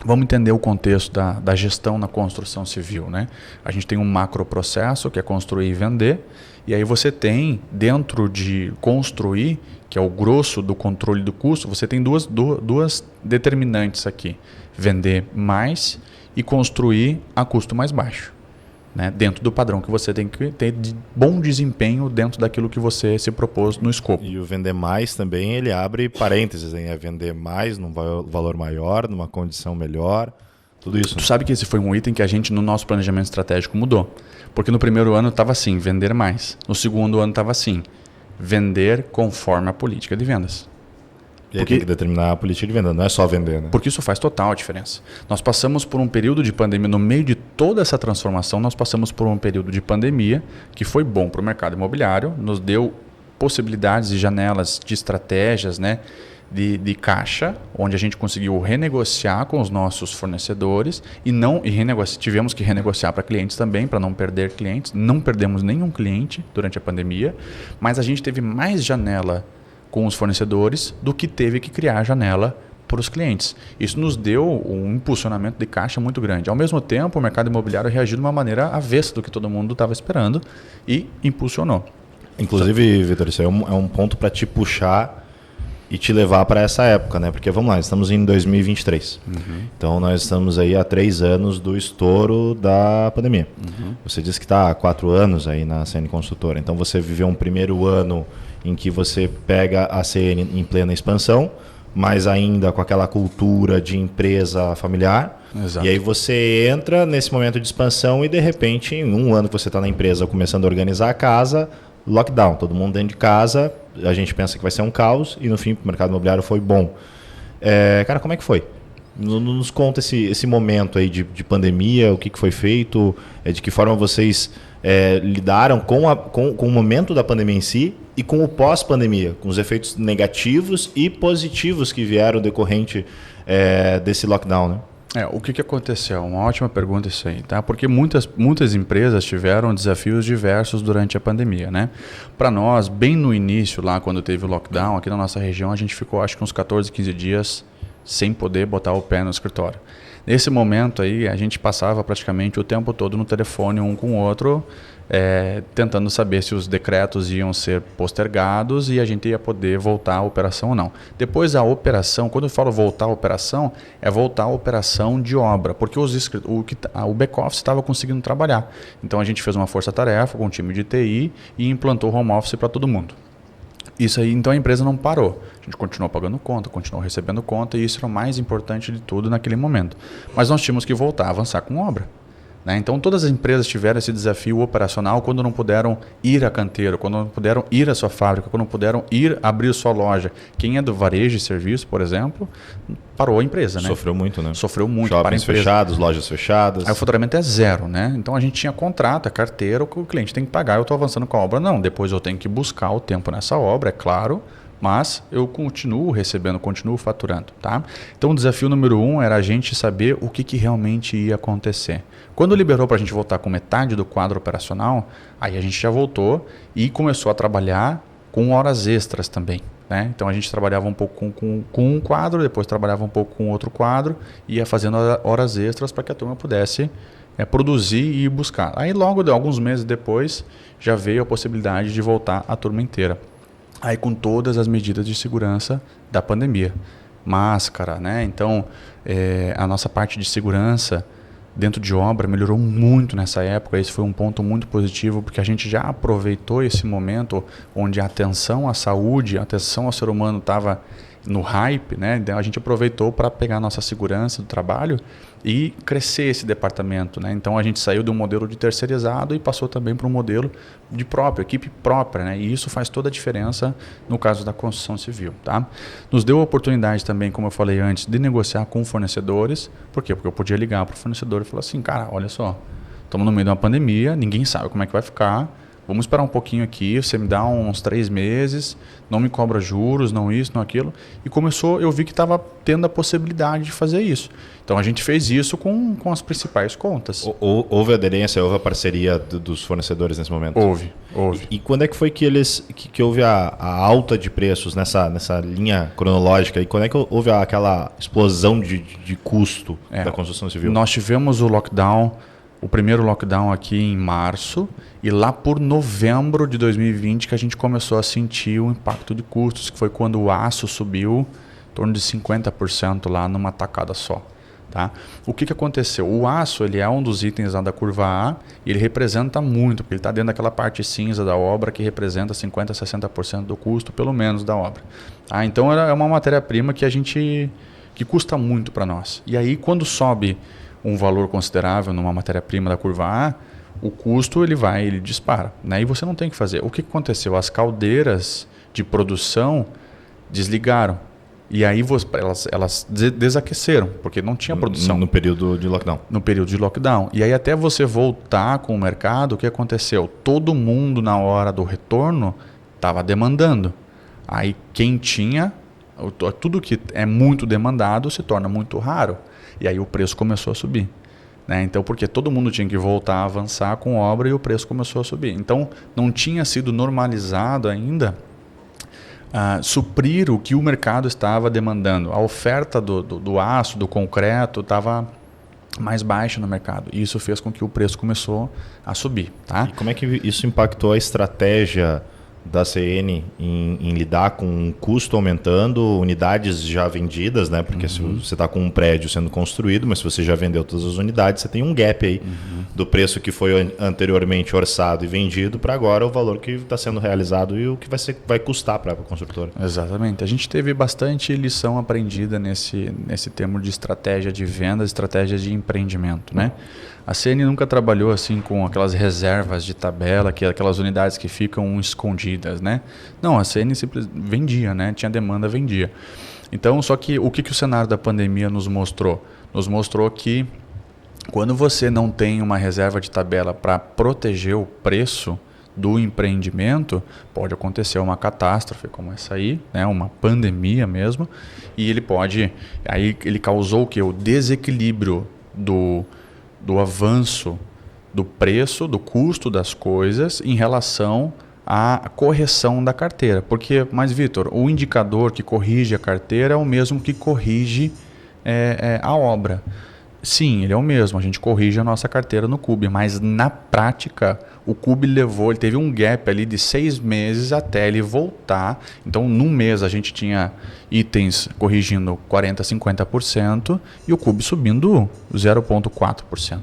vamos entender o contexto da gestão na construção civil. Né? A gente tem um macroprocesso, que é construir e vender, e aí você tem, dentro de construir, que é o grosso do controle do custo, você tem duas determinantes aqui. Vender mais e construir a custo mais baixo. Né? Dentro do padrão que você tem que ter de bom desempenho dentro daquilo que você se propôs no escopo. E o vender mais também, ele abre parênteses, hein? É vender mais num valor maior, numa condição melhor, tudo isso. Tu sabe que esse foi um item que a gente, no nosso planejamento estratégico, mudou. Porque no primeiro ano estava assim, vender mais. No segundo ano estava assim, vender conforme a política de vendas. E aí tem que determinar a política de venda, não é só vender, né? Porque isso faz total diferença. Nós passamos por um período de pandemia, no meio de toda essa transformação, nós passamos por um período de pandemia que foi bom para o mercado imobiliário, nos deu possibilidades e janelas de estratégias, né, de caixa, onde a gente conseguiu renegociar com os nossos fornecedores tivemos que renegociar para clientes também, para não perder clientes. Não perdemos nenhum cliente durante a pandemia, mas a gente teve mais janela com os fornecedores do que teve que criar janela para os clientes. Isso nos deu um impulsionamento de caixa muito grande. Ao mesmo tempo, o mercado imobiliário reagiu de uma maneira avessa do que todo mundo estava esperando e impulsionou. Inclusive, Vitor, isso aí é um ponto para te puxar e te levar para essa época, né? Porque vamos lá, estamos em 2023. Então nós estamos aí há 3 anos do estouro da pandemia. Você disse que está há 4 anos aí na CN Construtora. Então você viveu um primeiro ano em que você pega a CN em plena expansão, mas ainda com aquela cultura de empresa familiar. Exato. E aí você entra nesse momento de expansão e de repente, em um ano que você está na empresa começando a organizar a casa, lockdown, todo mundo dentro de casa, a gente pensa que vai ser um caos e no fim o mercado imobiliário foi bom. Cara, como é que foi? Nos conta esse momento aí de pandemia, o que foi feito, de que forma vocês lidaram com o momento da pandemia em si e com o pós-pandemia, com os efeitos negativos e positivos que vieram decorrente desse lockdown, né? O que aconteceu? Uma ótima pergunta isso aí, tá? Porque muitas empresas tiveram desafios diversos durante a pandemia, né? Para nós, bem no início, lá quando teve o lockdown, aqui na nossa região, a gente ficou acho que uns 14, 15 dias sem poder botar o pé no escritório. Nesse momento aí, a gente passava praticamente o tempo todo no telefone um com o outro, tentando saber se os decretos iam ser postergados e a gente ia poder voltar à operação ou não. Depois a operação, quando eu falo voltar à operação, é voltar à operação de obra, porque o back-office estava conseguindo trabalhar. Então a gente fez uma força-tarefa com um time de TI e implantou home office para todo mundo. Isso aí, então a empresa não parou. A gente continuou pagando conta, continuou recebendo conta e isso era o mais importante de tudo naquele momento. Mas nós tínhamos que voltar a avançar com obra. Né? Então todas as empresas tiveram esse desafio operacional quando não puderam ir a canteiro, quando não puderam ir à sua fábrica, quando não puderam ir abrir sua loja. Quem é do varejo e serviço, por exemplo, parou a empresa. Né? Sofreu muito, né? Sofreu muito. Shoppings fechados, lojas fechadas. Aí o faturamento é 0, né? Então a gente tinha contrato, carteira, o que o cliente tem que pagar, eu estou avançando com a obra. Não, depois eu tenho que buscar o tempo nessa obra, é claro, mas eu continuo recebendo, continuo faturando. Tá? Então o desafio número 1 era a gente saber o que realmente ia acontecer. Quando liberou para a gente voltar com metade do quadro operacional, aí a gente já voltou e começou a trabalhar com horas extras também. Né? Então a gente trabalhava um pouco com um quadro, depois trabalhava um pouco com outro quadro e ia fazendo horas extras para que a turma pudesse produzir e ir buscar. Aí logo, alguns meses depois, já veio a possibilidade de voltar a turma inteira. Aí com todas as medidas de segurança da pandemia. Máscara, né? Então, a nossa parte de segurança dentro de obra melhorou muito nessa época. Esse foi um ponto muito positivo, porque a gente já aproveitou esse momento onde a atenção à saúde, a atenção ao ser humano estava no hype, né? Então a gente aproveitou para pegar a nossa segurança do trabalho e crescer esse departamento, né? Então a gente saiu de um modelo de terceirizado e passou também para um modelo de equipe própria, né? E isso faz toda a diferença no caso da construção civil, tá? Nos deu a oportunidade também, como eu falei antes, de negociar com fornecedores. Por quê? Porque eu podia ligar para o fornecedor e falar assim, cara, olha só, estamos no meio de uma pandemia, ninguém sabe como é que vai ficar. Vamos esperar um pouquinho aqui, você me dá uns 3 meses, não me cobra juros, não isso, não aquilo. E eu vi que estava tendo a possibilidade de fazer isso. Então a gente fez isso com as principais contas. Houve aderência, houve a parceria dos fornecedores nesse momento? Houve. E quando é que foi que houve a alta de preços nessa linha cronológica? E quando é que houve aquela explosão de custo da construção civil? Nós tivemos o primeiro lockdown aqui em março, e lá por novembro de 2020 que a gente começou a sentir o impacto de custos, que foi quando o aço subiu em torno de 50% lá numa tacada só. Tá? O que aconteceu? O aço ele é um dos itens lá da curva A e ele representa muito, porque ele está dentro daquela parte cinza da obra que representa 50% a 60% do custo, pelo menos, da obra. Então é uma matéria-prima que custa muito para nós. E aí quando sobe um valor considerável numa matéria-prima da curva A, o custo ele dispara, né? E você não tem o que fazer. O que aconteceu? As caldeiras de produção desligaram. E aí elas desaqueceram, porque não tinha produção. No período de lockdown. No período de lockdown. E aí até você voltar com o mercado, o que aconteceu? Todo mundo na hora do retorno estava demandando. Aí quem tinha, tudo que é muito demandado se torna muito raro. E aí o preço começou a subir. Né? Então, porque todo mundo tinha que voltar a avançar com obra e o preço começou a subir. Então, não tinha sido normalizado ainda suprir o que o mercado estava demandando. A oferta do aço, do concreto, estava mais baixa no mercado. E isso fez com que o preço começou a subir. Tá? E como é que isso impactou a estratégia da CN em lidar com um custo aumentando, unidades já vendidas, né? Porque se você está com um prédio sendo construído, mas se você já vendeu todas as unidades, você tem um gap aí do preço que foi anteriormente orçado e vendido para agora o valor que está sendo realizado e o que vai custar para a construtora. Exatamente. A gente teve bastante lição aprendida nesse termo de estratégia de venda, estratégia de empreendimento, né? A CN nunca trabalhou assim com aquelas reservas de tabela, aquelas unidades que ficam escondidas, né? Não, a CN simplesmente vendia, né? Tinha demanda, vendia. Então, só que o que o cenário da pandemia nos mostrou? Nos mostrou que quando você não tem uma reserva de tabela para proteger o preço do empreendimento, pode acontecer uma catástrofe como essa aí, né? Uma pandemia mesmo, e ele causou o quê? O desequilíbrio do avanço do preço, do custo das coisas em relação à correção da carteira. Mas, Vitor, o indicador que corrige a carteira é o mesmo que corrige a obra. Sim, ele é o mesmo. A gente corrige a nossa carteira no CUB, mas na prática o CUB ele teve um gap ali de 6 meses até ele voltar. Então, num mês a gente tinha itens corrigindo 40%, 50% e o CUB subindo 0,4%.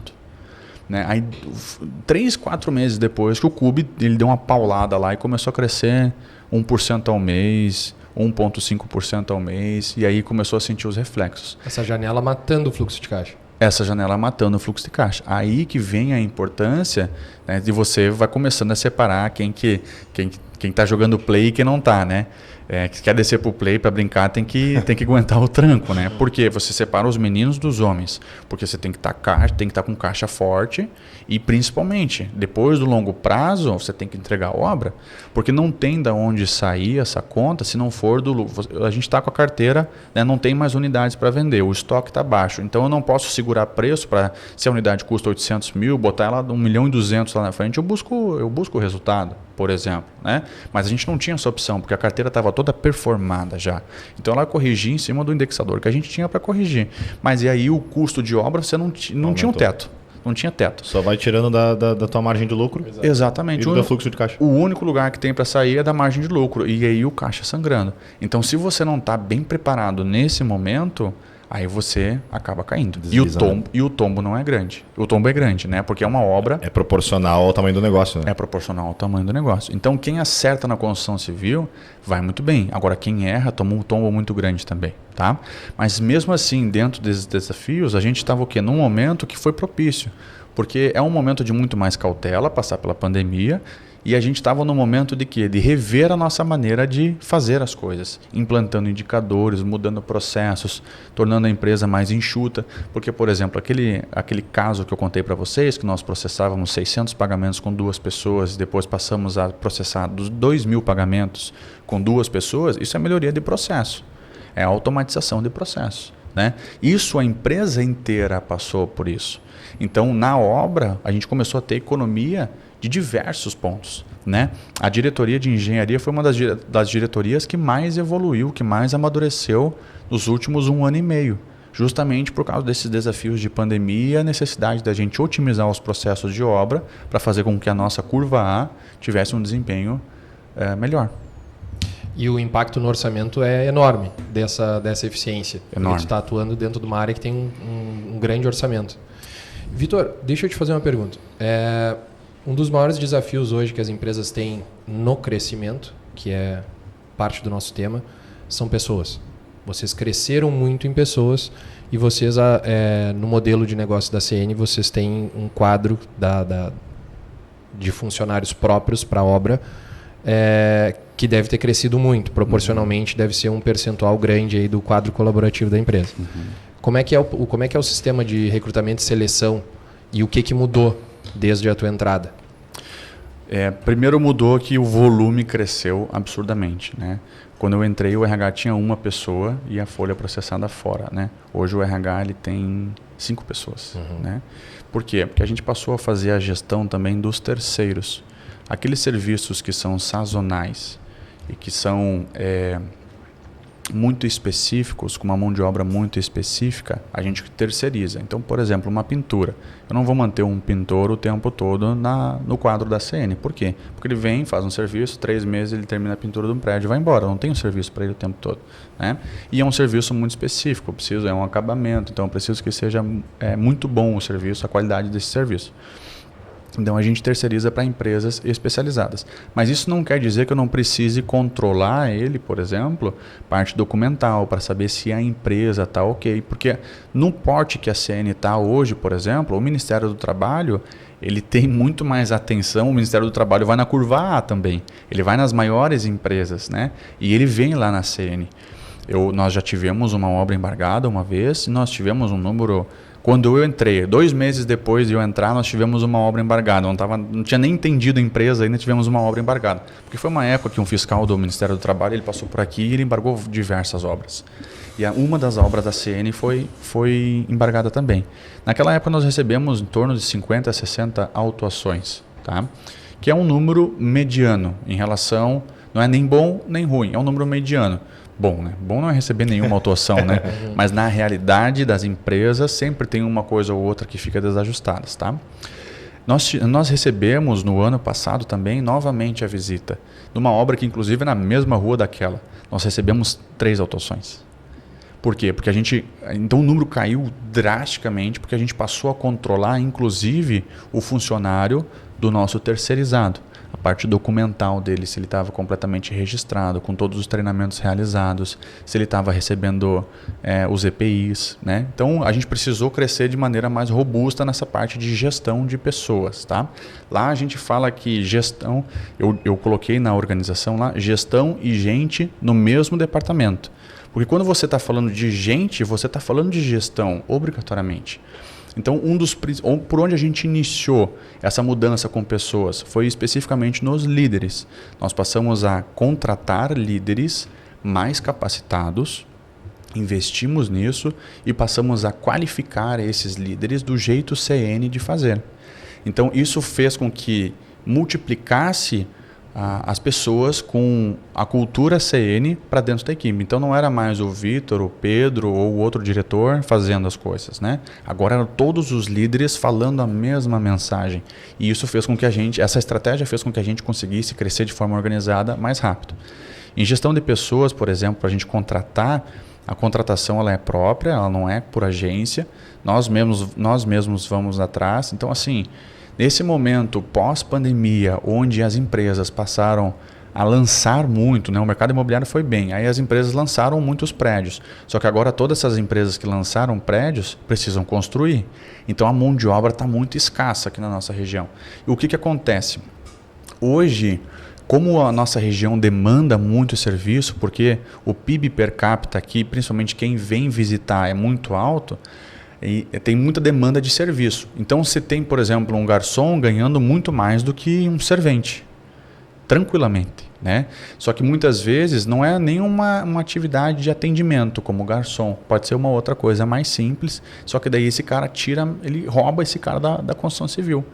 Né? Aí, 3, 4 meses depois que o CUB ele deu uma paulada lá e começou a crescer 1% ao mês, 1,5% ao mês, e aí começou a sentir os reflexos. Essa janela matando o fluxo de caixa. Essa janela matando o fluxo de caixa. Aí que vem a importância, né, de você vai começando a separar quem está jogando play e quem não está, né? Que quer descer para o play para brincar tem que aguentar o tranco, né? Porque você separa os meninos dos homens, porque você tem que estar com caixa forte e principalmente depois do longo prazo você tem que entregar a obra, porque não tem de onde sair essa conta se não for a gente está com a carteira, né, não tem mais unidades para vender, o estoque está baixo, então eu não posso segurar preço para, se a unidade custa 800 mil, botar ela 1.200.000 lá na frente, eu busco o resultado, por exemplo, né? Mas a gente não tinha essa opção, porque a carteira estava toda performada já. Então ela corrigia em cima do indexador que a gente tinha para corrigir. Mas e aí o custo de obra você não tinha um teto. não tinha teto. Só vai tirando da tua margem de lucro. Exatamente. E do fluxo de caixa. O único lugar que tem para sair é da margem de lucro. E aí o caixa sangrando. Então, se você não está bem preparado nesse momento, aí você acaba caindo. E o tombo não é grande. O tombo é grande, né? Porque é uma obra... É proporcional ao tamanho do negócio, né? É proporcional ao tamanho do negócio. Então, quem acerta na construção civil vai muito bem. Agora, quem erra toma um tombo muito grande também, tá? Mas mesmo assim, dentro desses desafios, a gente estava o quê? Num momento que foi propício. Porque é um momento de muito mais cautela, passar pela pandemia, e a gente estava no momento de quê? De rever a nossa maneira de fazer as coisas, implantando indicadores, mudando processos, tornando a empresa mais enxuta. Porque, por exemplo, aquele caso que eu contei para vocês, que nós processávamos 600 pagamentos com 2 pessoas e depois passamos a processar 2.000 pagamentos com 2 pessoas, isso é melhoria de processo, é automatização de processo, né? Isso a empresa inteira passou por isso. Então, na obra, a gente começou a ter economia de diversos pontos, né? A diretoria de engenharia foi uma das diretorias que mais evoluiu, que mais amadureceu nos últimos 1 ano e meio, justamente por causa desses desafios de pandemia e a necessidade da gente otimizar os processos de obra para fazer com que a nossa curva A tivesse um desempenho melhor. E o impacto no orçamento é enorme dessa eficiência. Enorme. Você está atuando dentro de uma área que tem um grande orçamento. Vitor, deixa eu te fazer uma pergunta. Um dos maiores desafios hoje que as empresas têm no crescimento, que é parte do nosso tema, são pessoas. Vocês cresceram muito em pessoas e vocês, no modelo de negócio da CN, vocês têm um quadro de funcionários próprios para a obra que deve ter crescido muito. Proporcionalmente, deve ser um percentual grande aí do quadro colaborativo da empresa. Como é que é o sistema de recrutamento e seleção e o que mudou desde a tua entrada? Primeiro mudou que o volume cresceu absurdamente, né? Quando eu entrei, o RH tinha 1 pessoa e a folha processada fora, né? Hoje o RH ele tem 5 pessoas, né? Por quê? Porque a gente passou a fazer a gestão também dos terceiros. Aqueles serviços que são sazonais e que são muito específicos, com uma mão de obra muito específica, a gente terceiriza. Então, por exemplo, uma pintura. Eu não vou manter um pintor o tempo todo no quadro da CN. Por quê? Porque ele vem, faz um serviço, 3 meses ele termina a pintura de um prédio e vai embora. Eu não tenho serviço para ele o tempo todo, né? E é um serviço muito específico, é um acabamento, então eu preciso que seja muito bom o serviço, a qualidade desse serviço. Então, a gente terceiriza para empresas especializadas. Mas isso não quer dizer que eu não precise controlar ele, por exemplo, parte documental, para saber se a empresa está ok. Porque no porte que a CN está hoje, por exemplo, o Ministério do Trabalho, ele tem muito mais atenção. O Ministério do Trabalho vai na curva A também. Ele vai nas maiores empresas, né? E ele vem lá na CN. Nós já tivemos uma obra embargada uma vez, e nós tivemos um número... Quando eu entrei, 2 meses depois de eu entrar, nós tivemos uma obra embargada. Não tinha nem entendido a empresa, ainda tivemos uma obra embargada. Porque foi uma época que um fiscal do Ministério do Trabalho ele passou por aqui e ele embargou diversas obras. E uma das obras da CN foi embargada também. Naquela época nós recebemos em torno de 50 a 60 autuações, tá? Que é um número mediano em relação... Não é nem bom nem ruim, é um número mediano. Bom, né? Bom não é receber nenhuma autuação, né? Mas na realidade das empresas sempre tem uma coisa ou outra que fica desajustada, tá? Nós recebemos no ano passado também novamente a visita de uma obra que inclusive é na mesma rua daquela. Nós recebemos 3 autuações. Por quê? Porque então o número caiu drasticamente porque a gente passou a controlar inclusive o funcionário do nosso terceirizado. A parte documental dele, se ele estava completamente registrado, com todos os treinamentos realizados, se ele estava recebendo os EPIs, né? Então, a gente precisou crescer de maneira mais robusta nessa parte de gestão de pessoas, tá? Lá a gente fala que gestão, eu coloquei na organização lá, gestão e gente no mesmo departamento. Porque quando você está falando de gente, você está falando de gestão, obrigatoriamente. Então, por onde a gente iniciou essa mudança com pessoas foi especificamente nos líderes. Nós passamos a contratar líderes mais capacitados, investimos nisso e passamos a qualificar esses líderes do jeito CN de fazer. Então, isso fez com que multiplicasse as pessoas com a cultura CN para dentro da equipe. Então não era mais o Vitor, o Pedro ou o outro diretor fazendo as coisas, né? Agora eram todos os líderes falando a mesma mensagem. E isso fez com que essa estratégia fez com que a gente conseguisse crescer de forma organizada mais rápido. Em gestão de pessoas, por exemplo, para a gente contratar, a contratação ela é própria, ela não é por agência. Nós mesmos vamos atrás. Então, assim, nesse momento pós-pandemia, onde as empresas passaram a lançar muito, né? O mercado imobiliário foi bem, aí as empresas lançaram muitos prédios. Só que agora todas essas empresas que lançaram prédios precisam construir. Então a mão de obra está muito escassa aqui na nossa região. E o que acontece? Hoje, como a nossa região demanda muito serviço, porque o PIB per capita aqui, principalmente quem vem visitar, é muito alto, e tem muita demanda de serviço. Então você tem, por exemplo, um garçom ganhando muito mais do que um servente, tranquilamente, né? Só que muitas vezes não é nenhuma atividade de atendimento como garçom, pode ser uma outra coisa mais simples, só que daí esse cara ele rouba esse cara da construção civil.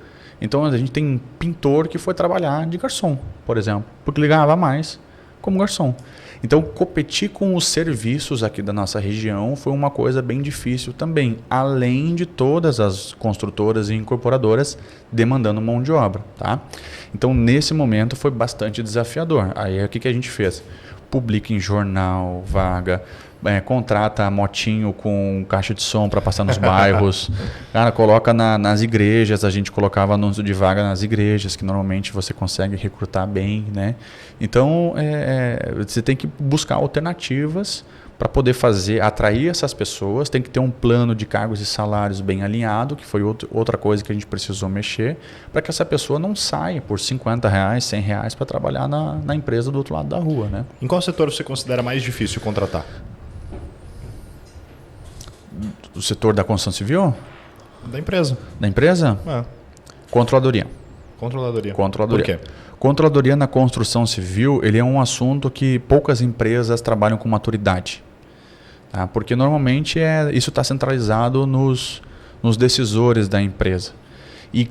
Então a gente tem um pintor que foi trabalhar de garçom, por exemplo, porque ele ganhava mais como garçom. Então, competir com os serviços aqui da nossa região foi uma coisa bem difícil também, além de todas as construtoras e incorporadoras demandando mão de obra. Tá? Então, nesse momento foi bastante desafiador. Aí, o que a gente fez? Publica em jornal, vaga, contrata a motinho com caixa de som para passar nos bairros, cara, coloca nas igrejas, a gente colocava anúncio de vaga nas igrejas, que normalmente você consegue recrutar bem, né? Então, você tem que buscar alternativas para poder atrair essas pessoas, tem que ter um plano de cargos e salários bem alinhado, que foi outra coisa que a gente precisou mexer, para que essa pessoa não saia por R$50, R$100 para trabalhar na empresa do outro lado da rua, né? Em qual setor você considera mais difícil contratar? Do setor da construção civil? Da empresa. Da empresa? Controladoria. Controladoria. Controladoria. Por quê? Controladoria na construção civil, ele é um assunto que poucas empresas trabalham com maturidade. Tá? Porque normalmente isso está centralizado nos decisores da empresa. E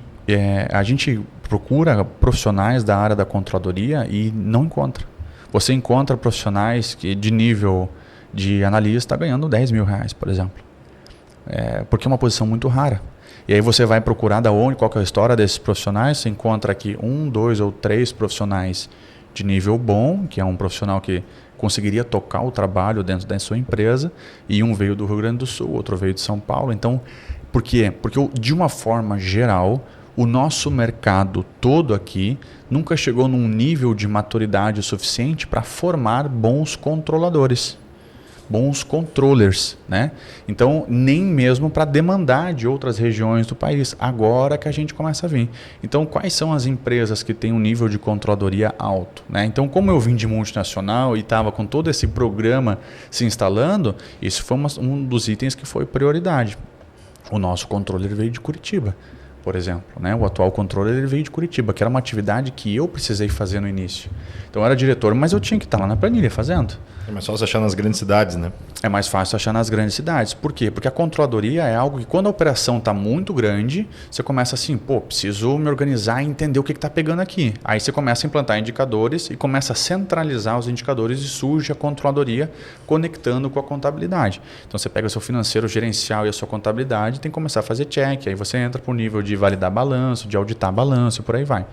a gente procura profissionais da área da controladoria e não encontra. Você encontra profissionais de nível de analista ganhando R$10 mil, por exemplo. Porque é uma posição muito rara. E aí você vai procurar qual que é a história desses profissionais, você encontra aqui 1, 2 ou 3 profissionais de nível bom, que é um profissional que conseguiria tocar o trabalho dentro da sua empresa, e um veio do Rio Grande do Sul, outro veio de São Paulo. Então, por quê? Porque de uma forma geral, o nosso mercado todo aqui nunca chegou num nível de maturidade suficiente para formar bons controladores. Bons controllers, né? Então, nem mesmo para demandar de outras regiões do país. Agora que a gente começa a vir. Então, quais são as empresas que têm um nível de controladoria alto, né? Então, como eu vim de multinacional e estava com todo esse programa se instalando, isso foi um dos itens que foi prioridade. O nosso controller veio de Curitiba, por exemplo, né? O atual controller ele veio de Curitiba, que era uma atividade que eu precisei fazer no início. Então, eu era diretor, mas eu tinha que estar lá na planilha fazendo. É mais fácil achar nas grandes cidades, né? É mais fácil achar nas grandes cidades. Por quê? Porque a controladoria é algo que quando a operação está muito grande, você começa assim, preciso me organizar e entender o que está pegando aqui. Aí você começa a implantar indicadores e começa a centralizar os indicadores e surge a controladoria conectando com a contabilidade. Então você pega o seu financeiro gerencial e a sua contabilidade, tem que começar a fazer check, aí você entra para o nível de validar balanço, de auditar balanço e por aí vai.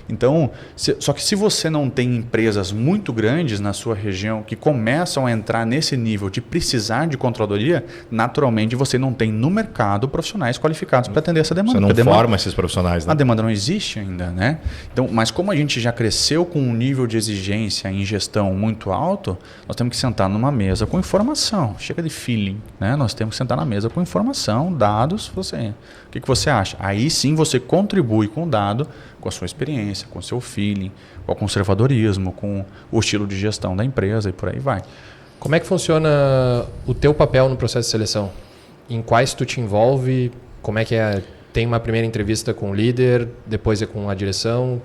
Então, só que se você não tem empresas muito grandes na sua região que começam a entrar nesse nível de precisar de controladoria, naturalmente você não tem no mercado profissionais qualificados para atender essa demanda. Você não forma esses profissionais, né? A demanda não existe ainda, né? Então, mas como a gente já cresceu com um nível de exigência em gestão muito alto, nós temos que sentar numa mesa com informação. Chega de feeling, né? Nós temos que sentar na mesa com informação, dados. O que você acha? Aí sim você contribui com o dado, com a sua experiência, com o seu feeling, com o conservadorismo, com o estilo de gestão da empresa e por aí vai. Como é que funciona o teu papel no processo de seleção? Em quais tu te envolve? Como é que é? Tem uma primeira entrevista com o líder, depois é com a direção?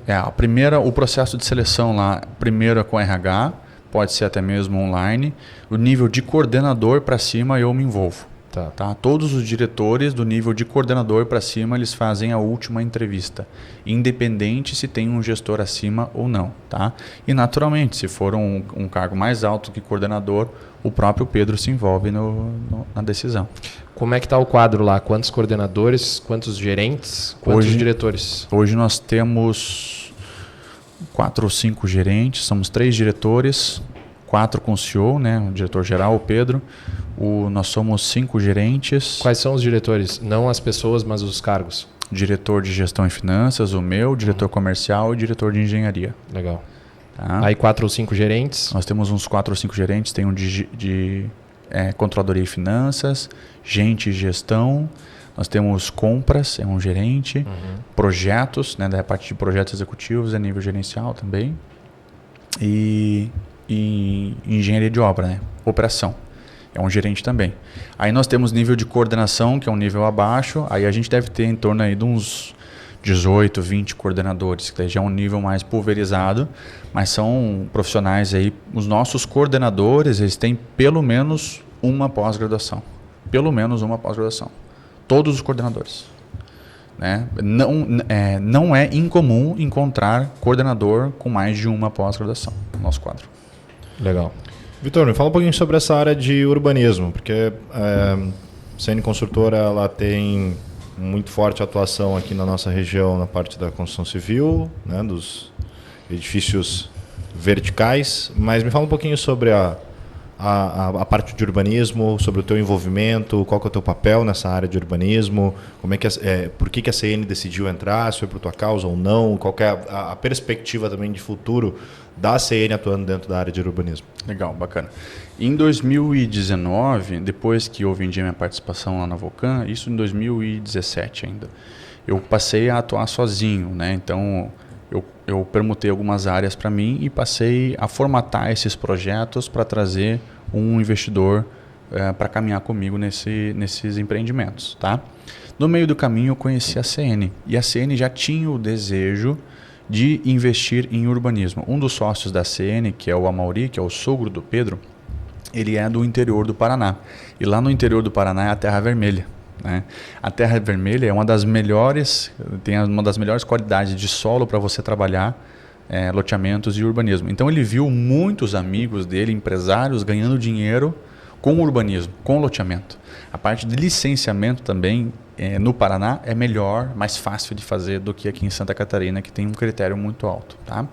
O processo de seleção lá, primeiro é com RH, pode ser até mesmo online. O nível de coordenador para cima eu me envolvo. Tá? Todos os diretores do nível de coordenador para cima, eles fazem a última entrevista, independente se tem um gestor acima ou não. Tá? E naturalmente, se for um cargo mais alto que coordenador, o próprio Pedro se envolve na decisão. Como é que está o quadro lá? Quantos coordenadores, quantos gerentes, quantos diretores? Hoje nós temos 4 ou 5 gerentes, somos 3 diretores, 4 com o CEO, né? O diretor-geral, o Pedro. Nós somos 5 gerentes. Quais são os diretores? Não as pessoas, mas os cargos. Diretor de gestão e finanças, o meu, diretor comercial e diretor de engenharia. Legal. Tá? Aí 4 ou 5 gerentes? Nós temos uns 4 ou 5 gerentes, tem um de controladoria e finanças, gente e gestão. Nós temos compras, é um gerente. Projetos, né, da parte de projetos executivos, é nível gerencial também. E engenharia de obra, né? Operação. É um gerente também. Aí nós temos nível de coordenação, que é um nível abaixo. Aí a gente deve ter em torno aí de uns 18, 20 coordenadores, que já é um nível mais pulverizado. Mas são profissionais aí, os nossos coordenadores, eles têm pelo menos uma pós-graduação. Pelo menos uma pós-graduação. Todos os coordenadores. Né? Não é incomum encontrar coordenador com mais de uma pós-graduação no nosso quadro. Legal. Vitor, me fala um pouquinho sobre essa área de urbanismo, porque a CN Construtora ela tem muito forte atuação aqui na nossa região na parte da construção civil, né, dos edifícios verticais, mas me fala um pouquinho sobre a parte de urbanismo, sobre o teu envolvimento, qual que é o teu papel nessa área de urbanismo, como é que por que a CN decidiu entrar, se foi por tua causa ou não, qual que é a perspectiva também de futuro da CN atuando dentro da área de urbanismo. Legal, bacana. Em 2019, depois que eu vendi minha participação lá na Vulcan, isso em 2017 ainda, eu passei a atuar sozinho, né? Então eu permutei algumas áreas para mim e passei a formatar esses projetos para trazer um investidor para caminhar comigo nesses empreendimentos. Tá? No meio do caminho eu conheci a CN e a CN já tinha o desejo de investir em urbanismo. Um dos sócios da CN, que é o Amauri, que é o sogro do Pedro, ele é do interior do Paraná. E lá no interior do Paraná é a Terra Vermelha. Né? A Terra Vermelha é uma das melhores, tem uma das melhores qualidades de solo para você trabalhar loteamentos e urbanismo. Então ele viu muitos amigos dele, empresários, ganhando dinheiro com urbanismo, com loteamento. A parte de licenciamento também no Paraná é melhor, mais fácil de fazer do que aqui em Santa Catarina, que tem um critério muito alto. Tá?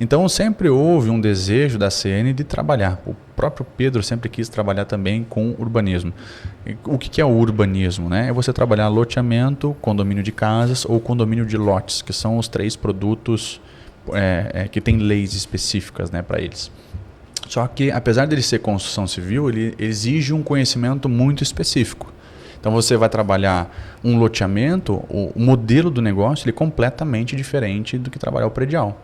Então sempre houve um desejo da CN de trabalhar. O próprio Pedro sempre quis trabalhar também com urbanismo. O que é o urbanismo? Né? É você trabalhar loteamento, condomínio de casas ou condomínio de lotes, que são os 3 produtos que tem leis específicas, né, para eles. Só que, apesar dele ser construção civil, ele exige um conhecimento muito específico. Então, você vai trabalhar um loteamento, o modelo do negócio ele é completamente diferente do que trabalhar o predial.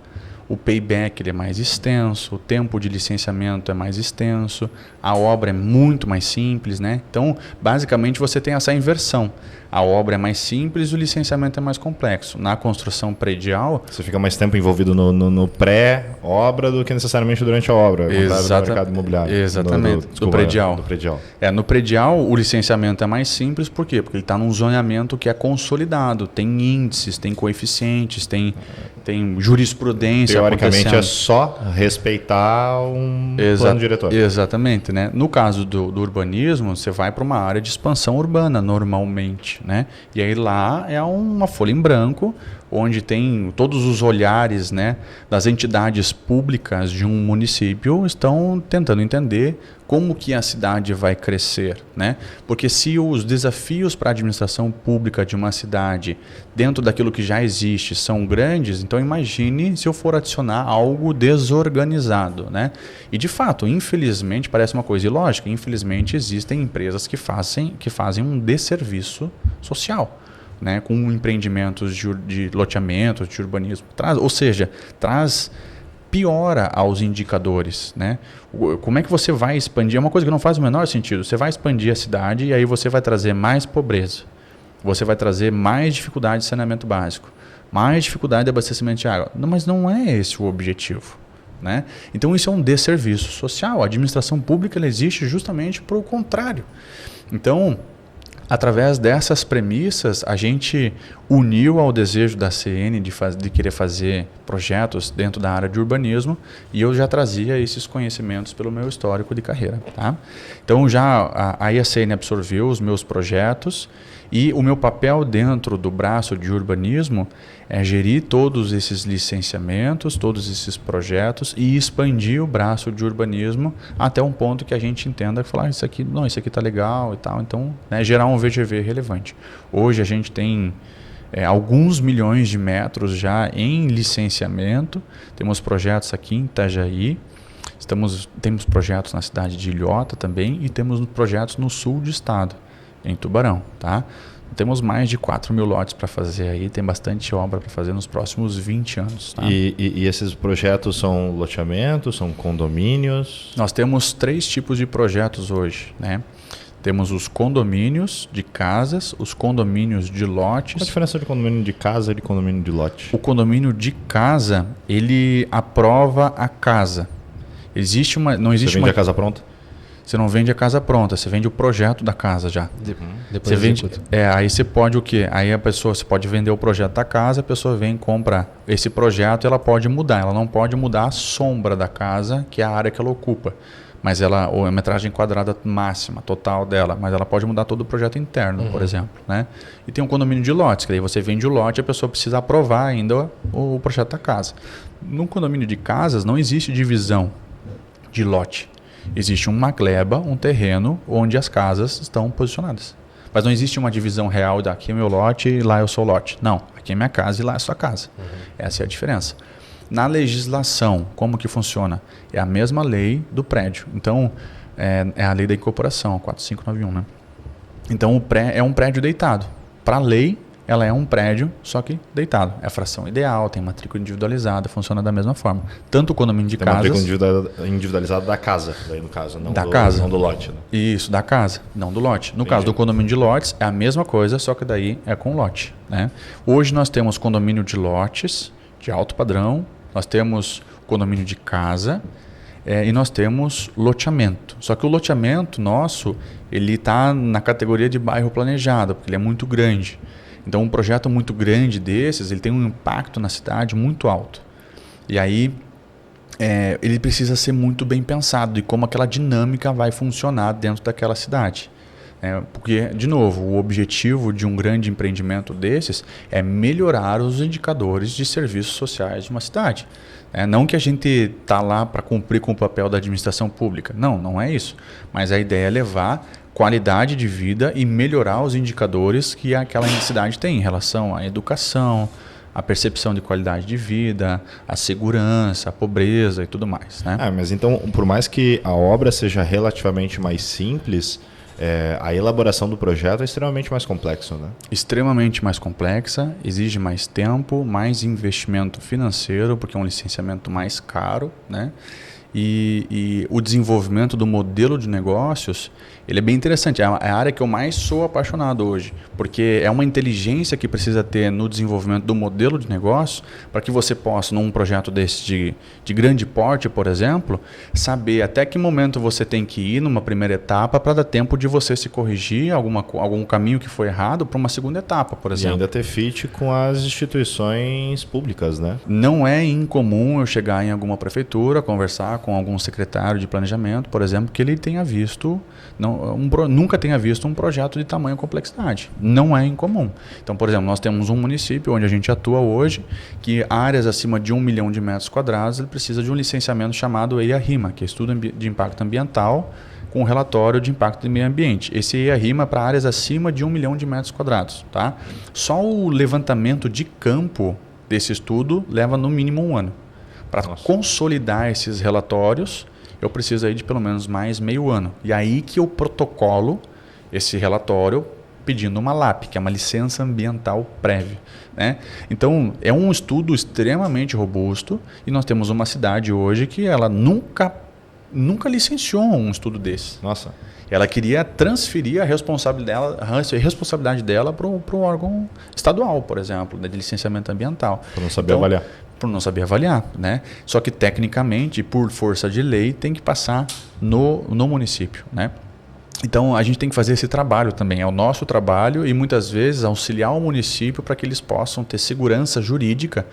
O payback ele é mais extenso, o tempo de licenciamento é mais extenso, a obra é muito mais simples, né? Então, basicamente, você tem essa inversão. A obra é mais simples, o licenciamento é mais complexo. Na construção predial... Você fica mais tempo envolvido no pré-obra do que necessariamente durante a obra. No mercado imobiliário. Exatamente, do predial. No predial, o licenciamento é mais simples, por quê? Porque ele está num zoneamento que é consolidado, tem índices, tem coeficientes, tem jurisprudência. Teoricamente é só respeitar um plano diretor. Exatamente. Né? No caso do urbanismo, você vai para uma área de expansão urbana, normalmente. Né? E aí lá é uma folha em branco, onde tem todos os olhares, né, das entidades públicas de um município estão tentando entender como que a cidade vai crescer, né? Porque se os desafios para a administração pública de uma cidade dentro daquilo que já existe são grandes, então imagine se eu for adicionar algo desorganizado, né? E de fato, infelizmente, parece uma coisa ilógica, infelizmente existem empresas que fazem um desserviço social. Né, com empreendimentos de loteamentos, de urbanismo. Piora aos indicadores. Né? Como é que você vai expandir? É uma coisa que não faz o menor sentido. Você vai expandir a cidade e aí você vai trazer mais pobreza. Você vai trazer mais dificuldade de saneamento básico. Mais dificuldade de abastecimento de água. Não, mas não é esse o objetivo. Né? Então isso é um desserviço social. A administração pública ela existe justamente para o contrário. Então, através dessas premissas, a gente uniu ao desejo da CN de querer fazer projetos dentro da área de urbanismo, e eu já trazia esses conhecimentos pelo meu histórico de carreira. Tá? Então, aí a CN absorveu os meus projetos, e o meu papel dentro do braço de urbanismo é gerir todos esses licenciamentos, todos esses projetos e expandir o braço de urbanismo até um ponto que a gente entenda e falar, isso aqui está legal e tal. Então, né, gerar um VGV relevante. Hoje a gente tem alguns milhões de metros já em licenciamento. Temos projetos aqui em Itajaí, temos projetos na cidade de Ilhota também, e temos projetos no sul do estado, em Tubarão, tá? Temos mais de 4 mil lotes para fazer aí, tem bastante obra para fazer nos próximos 20 anos. Tá? E esses projetos são loteamentos, são condomínios? Nós temos 3 tipos de projetos hoje, né? Temos os condomínios de casas, os condomínios de lotes. Qual a diferença de condomínio de casa e de condomínio de lote? O condomínio de casa, ele aprova a casa. Não existe Você vende a casa pronta? Você não vende a casa pronta, você vende o projeto da casa já. Depois você vende, aí você pode o quê? Aí você pode vender o projeto da casa, a pessoa vem e compra esse projeto, ela pode mudar. Ela não pode mudar a sombra da casa, que é a área que ela ocupa. Mas ou a metragem quadrada máxima, total dela. Mas ela pode mudar todo o projeto interno, por exemplo. Né? E tem um condomínio de lotes, que aí você vende o lote e a pessoa precisa aprovar ainda o projeto da casa. No condomínio de casas não existe divisão de lote. Existe uma gleba, um terreno, onde as casas estão posicionadas. Mas não existe uma divisão real daqui é meu lote e lá eu sou lote. Não, aqui é minha casa e lá é sua casa. Essa é a diferença. Na legislação, como que funciona? É a mesma lei do prédio. Então, é a lei da incorporação, 4591, né? Então, é um prédio deitado. Para a lei, ela é um prédio, só que deitado. É a fração ideal, tem matrícula individualizada, funciona da mesma forma. Tanto o condomínio de casas... Tem matrícula individualizada da casa, daí no caso, não do lote. Né? Isso, da casa, não do lote. No caso do condomínio de lotes, é a mesma coisa, só que daí é com lote. Né? Hoje nós temos condomínio de lotes, de alto padrão, nós temos condomínio de casa e nós temos loteamento. Só que o loteamento nosso, ele está na categoria de bairro planejado, porque ele é muito grande. Então, um projeto muito grande desses, ele tem um impacto na cidade muito alto. E aí, ele precisa ser muito bem pensado de como aquela dinâmica vai funcionar dentro daquela cidade. Porque, de novo, o objetivo de um grande empreendimento desses é melhorar os indicadores de serviços sociais de uma cidade. Não que a gente está lá para cumprir com o papel da administração pública. Não, não é isso. Mas a ideia é levar qualidade de vida e melhorar os indicadores que aquela cidade tem em relação à educação, à percepção de qualidade de vida, à segurança, à pobreza e tudo mais. Né? Mas então, por mais que a obra seja relativamente mais simples, a elaboração do projeto é extremamente mais complexo, né? Extremamente mais complexa, exige mais tempo, mais investimento financeiro, porque é um licenciamento mais caro, né? E o desenvolvimento do modelo de negócios, ele é bem interessante. É a área que eu mais sou apaixonado hoje, porque é uma inteligência que precisa ter no desenvolvimento do modelo de negócio para que você possa, num projeto desse de grande porte, por exemplo, saber até que momento você tem que ir numa primeira etapa para dar tempo de você se corrigir algum caminho que foi errado para uma segunda etapa, por exemplo. E ainda ter fit com as instituições públicas, né? Não é incomum eu chegar em alguma prefeitura, conversar com algum secretário de planejamento, por exemplo, que ele tenha visto, nunca tenha visto um projeto de tamanha complexidade. Não é incomum. Então, por exemplo, nós temos um município onde a gente atua hoje, que áreas acima de 1 milhão de metros quadrados, ele precisa de um licenciamento chamado EIA-RIMA, que é Estudo de Impacto Ambiental, com relatório de impacto do meio ambiente. Esse EIA-RIMA é para áreas acima de 1 milhão de metros quadrados. Tá? Só o levantamento de campo desse estudo leva no mínimo 1 ano. Para consolidar esses relatórios, eu preciso aí de pelo menos mais meio ano. E aí que eu protocolo esse relatório pedindo uma LAP, que é uma licença ambiental prévia. Né? Então, é um estudo extremamente robusto e nós temos uma cidade hoje que ela nunca licenciou um estudo desse. Nossa. Ela queria transferir a responsabilidade dela para o órgão estadual, por exemplo, de licenciamento ambiental. Para não saber avaliar. Por não saber avaliar, né? Só que tecnicamente, por força de lei, tem que passar no município, né? Então, a gente tem que fazer esse trabalho também. É o nosso trabalho e, muitas vezes, auxiliar o município para que eles possam ter segurança jurídica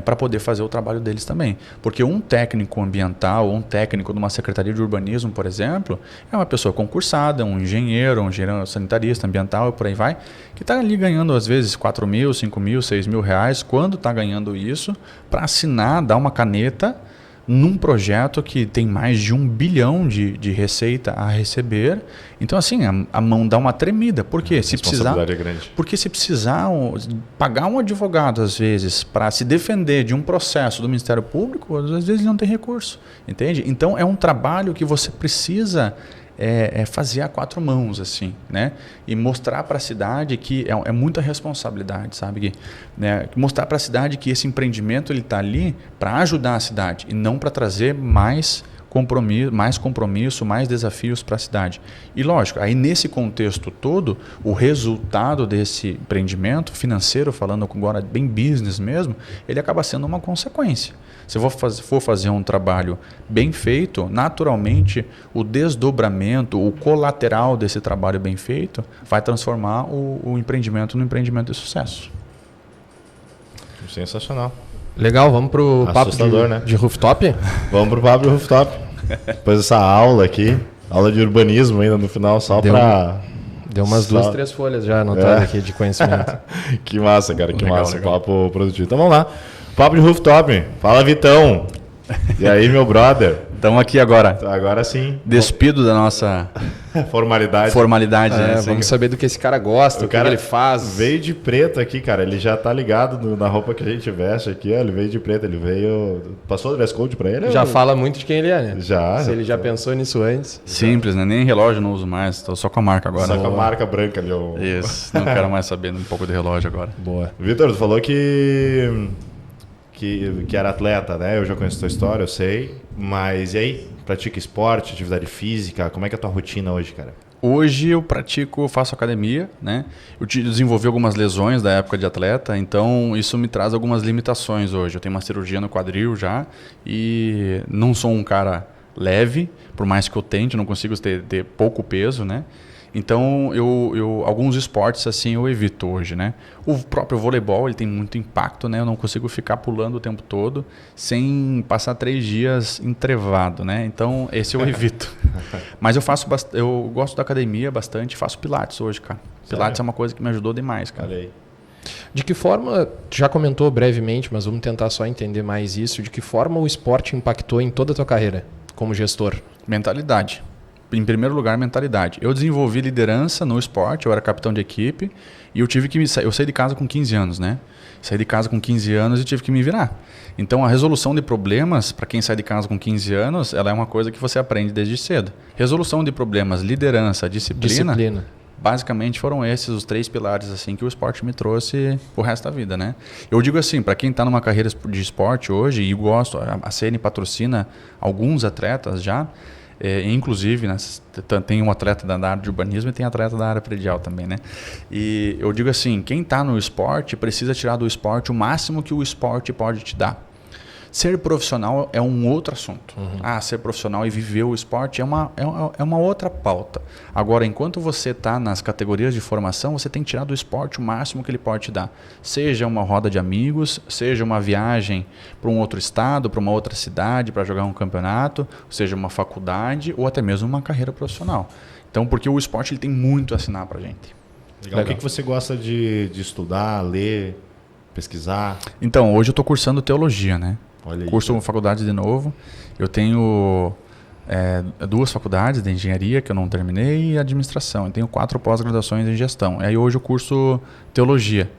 para poder fazer o trabalho deles também. Porque um técnico ambiental, um técnico de uma secretaria de urbanismo, por exemplo, é uma pessoa concursada, um engenheiro sanitarista, ambiental e por aí vai, que está ali ganhando, às vezes, 4 mil, 5 mil, 6 mil reais, quando está ganhando isso, para assinar, dar uma caneta num projeto que tem mais de 1 bilhão de receita a receber. Então, assim, a mão dá uma tremida. Por quê? Porque se precisar pagar um advogado, às vezes, para se defender de um processo do Ministério Público, às vezes ele não tem recurso. Entende? Então, é um trabalho que você precisa fazer a 4 mãos, assim, né? E mostrar para a cidade que é muita responsabilidade, sabe, Gui? Mostrar para a cidade que esse empreendimento ele está ali para ajudar a cidade e não para trazer mais compromisso, mais desafios para a cidade. E lógico, aí nesse contexto todo, o resultado desse empreendimento, financeiro, falando agora bem business mesmo, ele acaba sendo uma consequência. Se eu for fazer um trabalho bem feito, naturalmente o desdobramento, o colateral desse trabalho bem feito vai transformar o empreendimento num empreendimento de sucesso. Sensacional. Legal, vamos pro papo de rooftop? Vamos pro papo de rooftop. Depois dessa aula aqui, aula de urbanismo ainda no final, Deu umas 2, 3 folhas já anotadas aqui de conhecimento. Que massa, cara, que massa. Legal. Papo produtivo. Então vamos lá. Papo de rooftop. Fala, Vitão. E aí, meu brother? Estamos aqui agora. Agora sim. Despido da nossa formalidade. Né? Vamos saber do que esse cara gosta, o que ele faz. Veio de preto aqui, cara. Ele já tá ligado na roupa que a gente veste aqui. Ó, ele veio de preto. Ele veio... Passou o dress code pra ele? Já fala muito de quem ele é, né? Já. Se ele já pensou nisso antes. Simples, né? Nem relógio não uso mais. Estou só com a marca agora. Só com a marca branca ali. Isso. Não quero mais saber um pouco de relógio agora. Boa. Vitor, tu falou que era atleta, né? Eu já conheço a tua história, eu sei. Mas e aí? Pratica esporte, atividade física? Como é que é a tua rotina hoje, cara? Hoje eu faço academia, né? Eu desenvolvi algumas lesões da época de atleta, então isso me traz algumas limitações hoje. Eu tenho uma cirurgia no quadril já e não sou um cara leve, por mais que eu tente, não consigo ter pouco peso, né? Então, alguns esportes assim eu evito hoje, né? O próprio voleibol, ele tem muito impacto, né? Eu não consigo ficar pulando o tempo todo sem passar 3 dias entrevado, né? Então, esse eu evito. Mas eu gosto da academia bastante, faço pilates hoje, cara. Pilates é uma coisa que me ajudou demais, cara. Olha aí. De que forma, tu já comentou brevemente, mas vamos tentar só entender mais isso, de que forma o esporte impactou em toda a tua carreira como gestor? Mentalidade. Em primeiro lugar, mentalidade. Eu desenvolvi liderança no esporte, eu era capitão de equipe e eu saí de casa com 15 anos, né? Saí de casa com 15 anos e tive que me virar. Então, a resolução de problemas, para quem sai de casa com 15 anos, ela é uma coisa que você aprende desde cedo. Resolução de problemas, liderança, disciplina. Basicamente foram esses os 3 pilares assim que o esporte me trouxe o resto da vida, né? Eu digo assim, para quem está numa carreira de esporte hoje, e gosto, a CN patrocina alguns atletas já, inclusive, né, tem um atleta da área de urbanismo e tem atleta da área predial também, né? E eu digo assim, quem está no esporte precisa tirar do esporte o máximo que o esporte pode te dar. Ser profissional é um outro assunto. Ser profissional e viver o esporte é uma outra pauta. Agora, enquanto você está nas categorias de formação, você tem que tirar do esporte o máximo que ele pode te dar. Seja uma roda de amigos, seja uma viagem para um outro estado, para uma outra cidade, para jogar um campeonato, seja uma faculdade ou até mesmo uma carreira profissional. Então, porque o esporte ele tem muito a ensinar para a gente. Legal. O que você gosta de estudar, ler, pesquisar? Então, hoje eu estou cursando teologia, né? Olha aí, curso faculdade de novo. Eu tenho 2 faculdades de engenharia que eu não terminei e administração. Eu tenho 4 pós-graduações em gestão. Aí hoje eu curso teologia,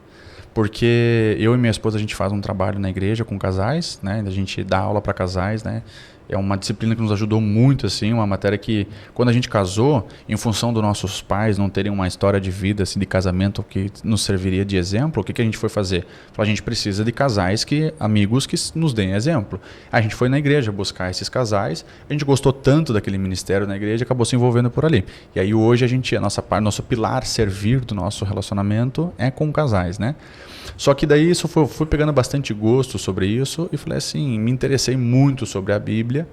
porque eu e minha esposa a gente faz um trabalho na igreja com casais, né? A gente dá aula para casais, né? É uma disciplina que nos ajudou muito, assim, uma matéria que, quando a gente casou, em função dos nossos pais não terem uma história de vida, assim, de casamento que nos serviria de exemplo, o que a gente foi fazer? A gente precisa de casais, amigos que nos deem exemplo. A gente foi na igreja buscar esses casais, a gente gostou tanto daquele ministério na igreja, acabou se envolvendo por ali. E aí hoje nosso pilar servir do nosso relacionamento é com casais, né? Só que daí fui pegando bastante gosto sobre isso e falei assim, me interessei muito sobre a Bíblia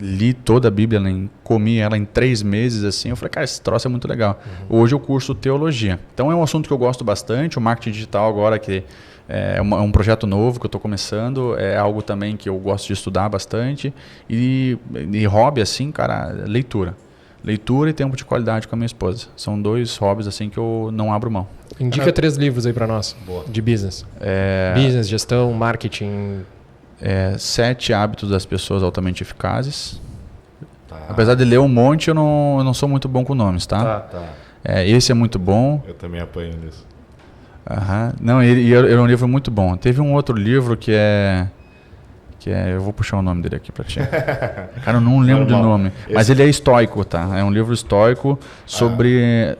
li toda a Bíblia, comi ela em 3 meses, assim. Eu falei, cara, esse troço é muito legal. Hoje eu curso teologia. Então é um assunto que eu gosto bastante. O marketing digital agora, que é um projeto novo que eu estou começando, é algo também que eu gosto de estudar bastante. E hobby, assim, cara, leitura. Leitura e tempo de qualidade com a minha esposa. São 2 hobbies assim que eu não abro mão. Indica 3 livros aí para nós. Boa. De business. Business, gestão, marketing. 7 hábitos das pessoas altamente eficazes. Tá. Apesar de ler um monte, eu não sou muito bom com nomes, tá? Esse é muito bom. Eu também apanho nisso. Não, ele é um livro muito bom. Teve um outro livro que é... eu vou puxar o nome dele aqui pra ti. Cara, eu não lembro do nome. Mas ele é estoico, tá? É um livro estoico sobre...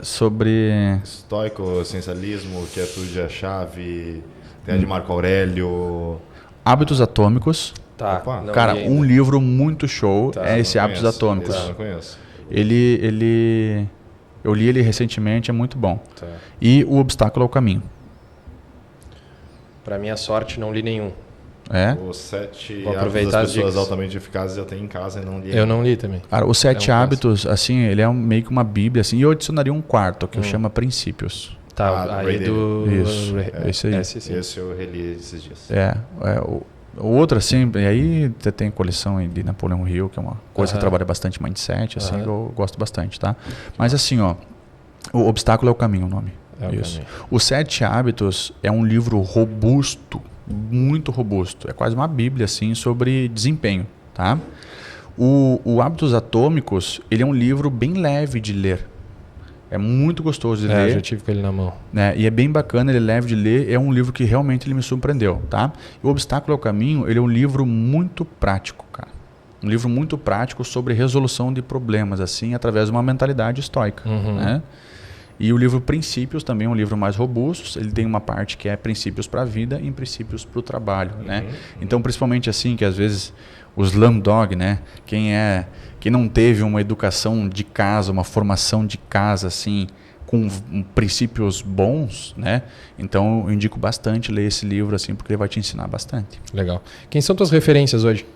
Estoico, essencialismo, quietude é a chave, tem a de Marco Aurélio... Hábitos Atômicos. Tá. Cara, um livro muito show é esse Hábitos Atômicos. Esse eu não conheço. Eu li ele recentemente, é muito bom. Tá. E O Obstáculo ao Caminho. Pra minha sorte, não li nenhum. Os 7 Vou hábitos aproveitar das as pessoas dicas. altamente eficazes eu tenho em casa e não li. Eu não li também. Cara, os 7 É um hábitos, assim, ele é meio que uma bíblia, assim. E eu adicionaria um quarto, que eu chamo Princípios. Tá, aí do... Isso, esse aí. Esse eu reli esses dias. O outro, assim, e aí você tem a coleção de Napoleão Hill, que é uma coisa que trabalha bastante mindset, assim, que eu gosto bastante, tá? Mas assim, ó, O Obstáculo é o Caminho, o nome. Isso. Os 7 Hábitos é um livro robusto, muito robusto. É quase uma bíblia, assim, sobre desempenho, tá? O Hábitos Atômicos, ele é um livro bem leve de ler. É muito gostoso de ler. Eu já tive com ele na mão. Né? E é bem bacana, ele é leve de ler. É um livro que realmente ele me surpreendeu, tá? E O Obstáculo ao Caminho, ele é um livro muito prático, cara. Um livro muito prático sobre resolução de problemas, assim, através de uma mentalidade estoica, né? E o livro Princípios também é um livro mais robusto. Ele tem uma parte que é princípios para a vida e princípios para o trabalho, né? Então, principalmente assim, que às vezes os slumdog, né? Quem não teve uma educação de casa, uma formação de casa, assim, com princípios bons, né? Então, eu indico bastante ler esse livro, assim, porque ele vai te ensinar bastante. Legal. Quem são tuas referências hoje?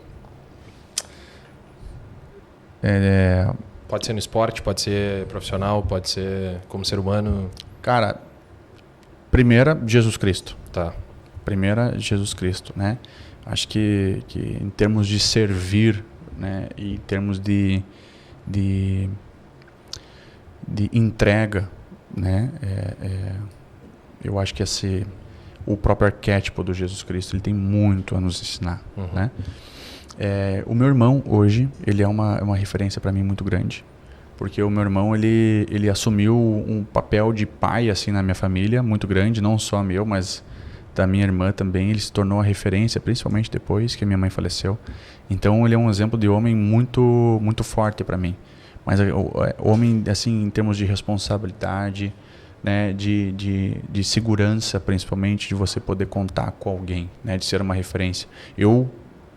Pode ser no esporte, pode ser profissional, pode ser como ser humano. Cara, primeira, Jesus Cristo. Tá. Primeira, Jesus Cristo, né? Acho que em termos de servir, né, e em termos de entrega, né, eu acho que o próprio arquétipo do Jesus Cristo, ele tem muito a nos ensinar, né? O meu irmão hoje, ele é uma referência para mim muito grande, porque o meu irmão ele assumiu um papel de pai assim na minha família muito grande, não só meu, mas da minha irmã também. Ele se tornou a referência, principalmente depois que a minha mãe faleceu. Então ele é um exemplo de homem muito muito forte para mim. Mas homem assim em termos de responsabilidade, né, de segurança, principalmente de você poder contar com alguém, né, de ser uma referência.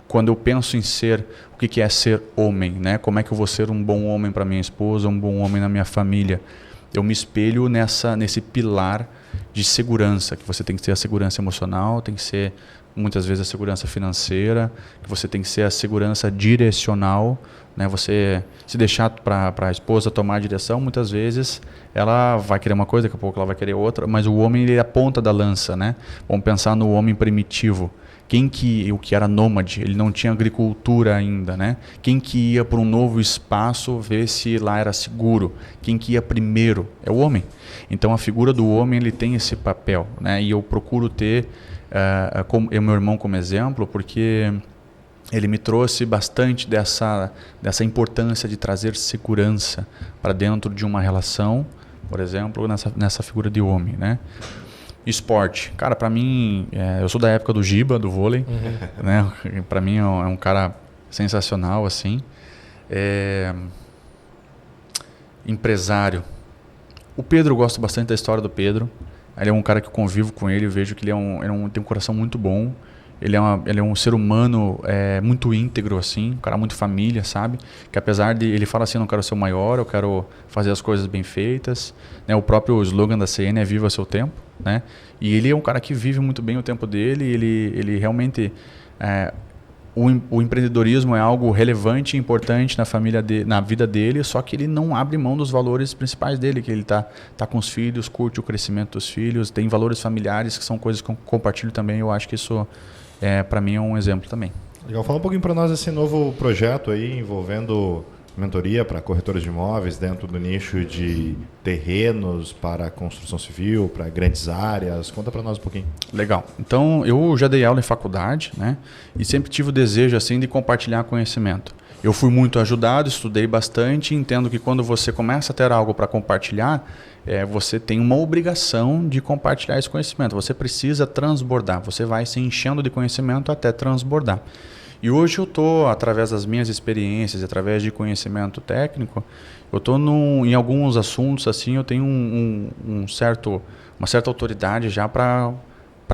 Quando eu penso em ser, o que é ser homem, né? Como é que eu vou ser um bom homem para minha esposa, um bom homem na minha família? Eu me espelho nesse pilar de segurança, que você tem que ter a segurança emocional, tem que ser muitas vezes a segurança financeira, que você tem que ser a segurança direcional, né? Você se deixar para a esposa tomar a direção, muitas vezes ela vai querer uma coisa, daqui a pouco ela vai querer outra, mas o homem ele é a ponta da lança, né? Vamos pensar no homem primitivo. O que era nômade, ele não tinha agricultura ainda, né? Quem que ia para um novo espaço ver se lá era seguro? Quem que ia primeiro? É o homem. Então a figura do homem ele tem esse papel, né? E eu procuro ter o meu irmão como exemplo, porque ele me trouxe bastante dessa importância de trazer segurança para dentro de uma relação, por exemplo, nessa figura de homem, né? Esporte. Cara, pra mim, eu sou da época do Giba, do vôlei, né? Pra mim é um cara sensacional, assim. Empresário. O Pedro, eu gosto bastante da história do Pedro. Ele é um cara que eu convivo com ele, eu vejo que ele tem um coração muito bom. Ele é um ser humano muito íntegro, assim, um cara muito família, sabe? Que apesar de... Ele fala assim, eu não quero ser o maior, eu quero fazer as coisas bem feitas. Né? O próprio slogan da CN é Viva Seu Tempo, né? E ele é um cara que vive muito bem o tempo dele, ele realmente o empreendedorismo é algo relevante e importante na vida dele, só que ele não abre mão dos valores principais dele, que ele tá com os filhos, curte o crescimento dos filhos, tem valores familiares que são coisas que eu compartilho também. Eu acho que isso, para mim, é um exemplo também. Legal. Fala um pouquinho para nós desse novo projeto aí envolvendo mentoria para corretores de imóveis dentro do nicho de terrenos para construção civil, para grandes áreas. Conta para nós um pouquinho. Legal. Então, eu já dei aula em faculdade, né? E sempre tive o desejo assim de compartilhar conhecimento. Eu fui muito ajudado, estudei bastante e entendo que quando você começa a ter algo para compartilhar, você tem uma obrigação de compartilhar esse conhecimento. Você precisa transbordar. Você vai se enchendo de conhecimento até transbordar. E hoje eu estou, através das minhas experiências, através de conhecimento técnico, eu estou em alguns assuntos, assim, eu tenho uma certa autoridade já para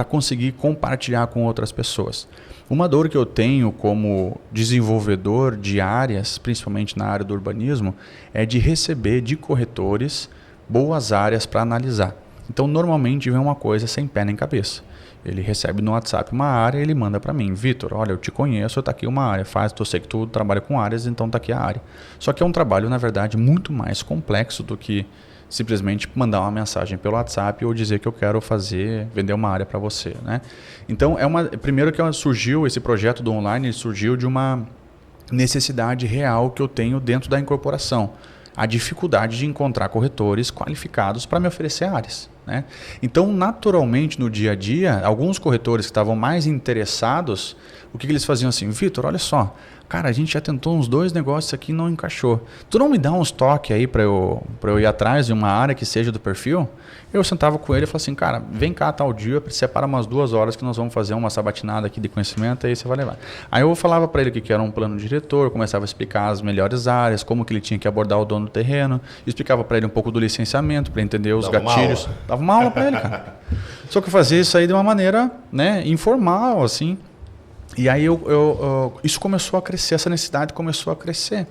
conseguir compartilhar com outras pessoas. Uma dor que eu tenho como desenvolvedor de áreas, principalmente na área do urbanismo, é de receber de corretores boas áreas para analisar. Então, normalmente vem uma coisa sem pé nem cabeça. Ele recebe no WhatsApp uma área e ele manda para mim. Vitor, olha, eu te conheço, está aqui uma área. Eu sei que tu trabalha com áreas, então está aqui a área. Só que é um trabalho, na verdade, muito mais complexo do que simplesmente mandar uma mensagem pelo WhatsApp ou dizer que eu quero vender uma área para você, né? Então, primeiro que surgiu esse projeto do online, ele surgiu de uma necessidade real que eu tenho dentro da incorporação. A dificuldade de encontrar corretores qualificados para me oferecer áreas, né? Então, naturalmente, no dia a dia, alguns corretores que estavam mais interessados, o que eles faziam assim? Vitor, olha só, cara, a gente já tentou uns 2 negócios aqui e não encaixou. Tu não me dá uns toques aí para eu ir atrás de uma área que seja do perfil? Eu sentava com ele e falava assim, cara, vem cá tal dia, separa umas 2 horas que nós vamos fazer uma sabatinada aqui de conhecimento, aí você vai levar. Aí eu falava para ele o que era um plano diretor, começava a explicar as melhores áreas, como que ele tinha que abordar o dono do terreno, explicava para ele um pouco do licenciamento, para entender os gatilhos. Dava uma aula para ele, cara. Só que eu fazia isso aí de uma maneira, né, informal, assim. E aí isso começou a crescer, essa necessidade começou a crescer.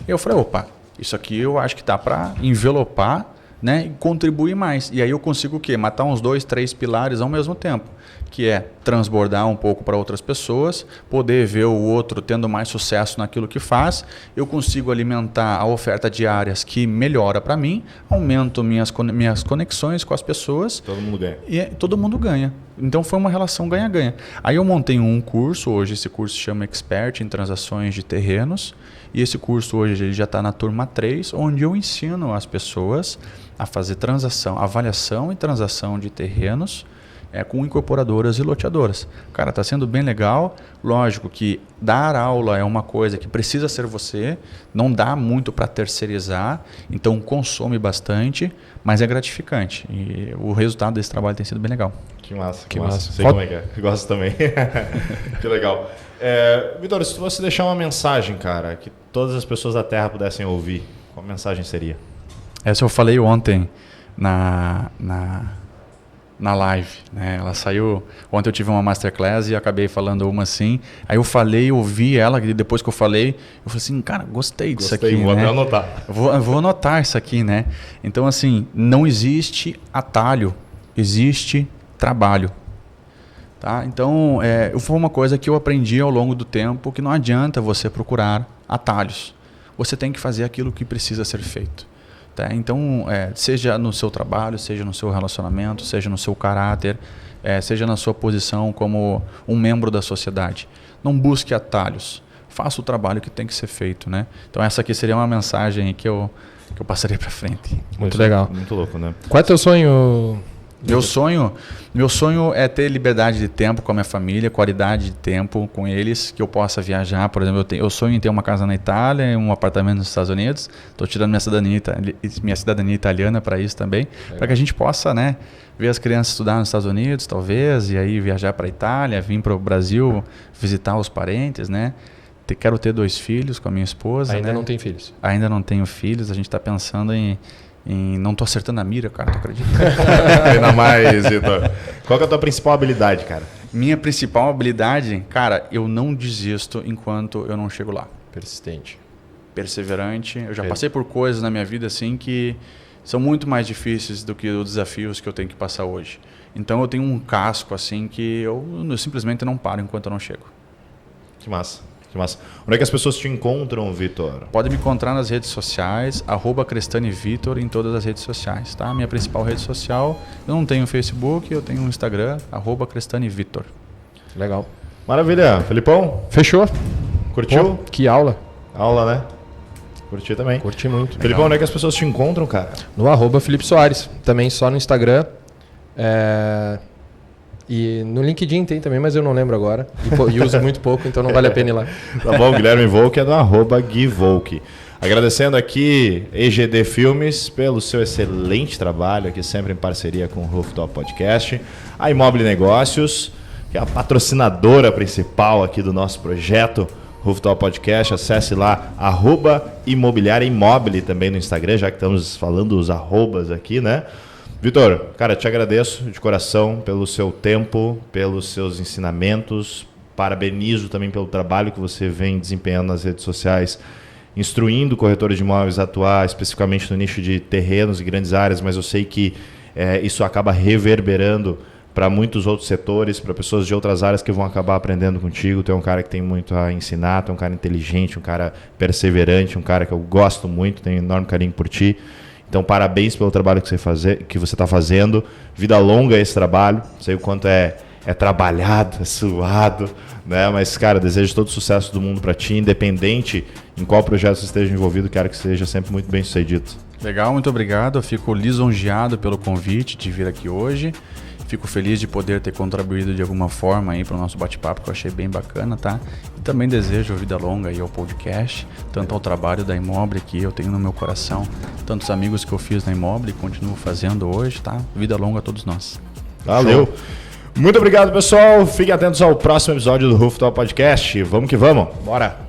E eu falei, opa, isso aqui eu acho que dá para envelopar, né, e contribuir mais. E aí eu consigo o quê? Matar uns 2, 3 pilares ao mesmo tempo, que é transbordar um pouco para outras pessoas, poder ver o outro tendo mais sucesso naquilo que faz. Eu consigo alimentar a oferta de áreas que melhora para mim, aumento minhas conexões com as pessoas. Todo mundo ganha. E todo mundo ganha. Então foi uma relação ganha-ganha. Aí eu montei um curso, hoje esse curso se chama Expert em Transações de Terrenos, e esse curso hoje ele já está na turma 3, onde eu ensino as pessoas a fazer avaliação e transação de terrenos com incorporadoras e loteadoras. Cara, está sendo bem legal. Lógico que dar aula é uma coisa que precisa ser você, não dá muito para terceirizar, então consome bastante, mas é gratificante. E o resultado desse trabalho tem sido bem legal. Que massa, que massa. Sei como é que é. Gosto também. Que legal. Vitor, se você deixar uma mensagem, cara, que todas as pessoas da Terra pudessem ouvir, qual mensagem seria? Essa eu falei ontem na live, né? Ela saiu. Ontem eu tive uma masterclass e acabei falando uma assim. Aí eu ouvi ela, e depois que eu falei assim, cara, gostei disso aqui. Vou né? até anotar. Vou anotar isso aqui, né? Então, assim, não existe atalho, existe trabalho. Tá? Então, foi uma coisa que eu aprendi ao longo do tempo, que não adianta você procurar atalhos. Você tem que fazer aquilo que precisa ser feito. Tá? Então, seja no seu trabalho, seja no seu relacionamento, seja no seu caráter, seja na sua posição como um membro da sociedade. Não busque atalhos. Faça o trabalho que tem que ser feito. Né? Então, essa aqui seria uma mensagem que eu passaria para frente. Muito legal. Muito louco, né? Qual é o teu sonho? Meu sonho é ter liberdade de tempo com a minha família, qualidade de tempo com eles, que eu possa viajar. Por exemplo, eu sonho em ter uma casa na Itália, um apartamento nos Estados Unidos. Estou tirando minha cidadania italiana para isso também, para que a gente possa, né, ver as crianças estudar nos Estados Unidos, talvez, e aí viajar para a Itália, vir para o Brasil, visitar os parentes, né? Quero ter 2 filhos com a minha esposa. Ainda né? não tem filhos? Ainda não tenho filhos, a gente está pensando em não tô acertando a mira, cara, tu acredita? Ainda mais, Vitor. Qual que é a tua principal habilidade, cara? Minha principal habilidade, cara, eu não desisto enquanto eu não chego lá. Persistente. Perseverante. Eu já passei por coisas na minha vida assim que são muito mais difíceis do que os desafios que eu tenho que passar hoje. Então eu tenho um casco assim que eu simplesmente não paro enquanto eu não chego. Que massa. Onde é que as pessoas te encontram, Vitor? Pode me encontrar nas redes sociais, @CrestaniVitor em todas as redes sociais, tá? Minha principal rede social, eu não tenho Facebook, eu tenho um Instagram, @CrestaniVitor. Legal. Maravilha. Felipão? Fechou. Curtiu? Pô, que aula. Aula, né? Curti também. Curti muito. Felipão, onde é que as pessoas te encontram, cara? No @Felipe Soares. Também só no Instagram. E no LinkedIn tem também, mas eu não lembro agora. E uso muito pouco, então não vale a pena ir lá. Tá bom, Guilherme Volk é do @GuiVolk. Agradecendo aqui EGD Filmes pelo seu excelente trabalho, aqui sempre em parceria com o Rooftop Podcast. A Imóvel Negócios, que é a patrocinadora principal aqui do nosso projeto Rooftop Podcast. Acesse lá @Imobiliária Imóvel também no Instagram, já que estamos falando os arrobas aqui, né? Vitor, cara, te agradeço de coração pelo seu tempo, pelos seus ensinamentos. Parabenizo também pelo trabalho que você vem desempenhando nas redes sociais, instruindo corretores de imóveis a atuar especificamente no nicho de terrenos e grandes áreas, mas eu sei que isso acaba reverberando para muitos outros setores, para pessoas de outras áreas que vão acabar aprendendo contigo. Tu é um cara que tem muito a ensinar, tu é um cara inteligente, um cara perseverante, um cara que eu gosto muito, tenho um enorme carinho por ti. Então, parabéns pelo trabalho que você está fazendo. Vida longa esse trabalho. Sei o quanto é trabalhado, é suado, né? Mas, cara, desejo todo o sucesso do mundo para ti, independente em qual projeto você esteja envolvido. Quero que seja sempre muito bem sucedido. Legal, muito obrigado. Eu fico lisonjeado pelo convite de vir aqui hoje. Fico feliz de poder ter contribuído de alguma forma aí para o nosso bate-papo, que eu achei bem bacana, tá? E também desejo vida longa aí ao podcast, tanto ao trabalho da Imóvel que eu tenho no meu coração, tantos amigos que eu fiz na Imóvel e continuo fazendo hoje, tá? Vida longa a todos nós. Valeu! Show. Muito obrigado, pessoal. Fiquem atentos ao próximo episódio do Rooftop Podcast. Vamos que vamos. Bora!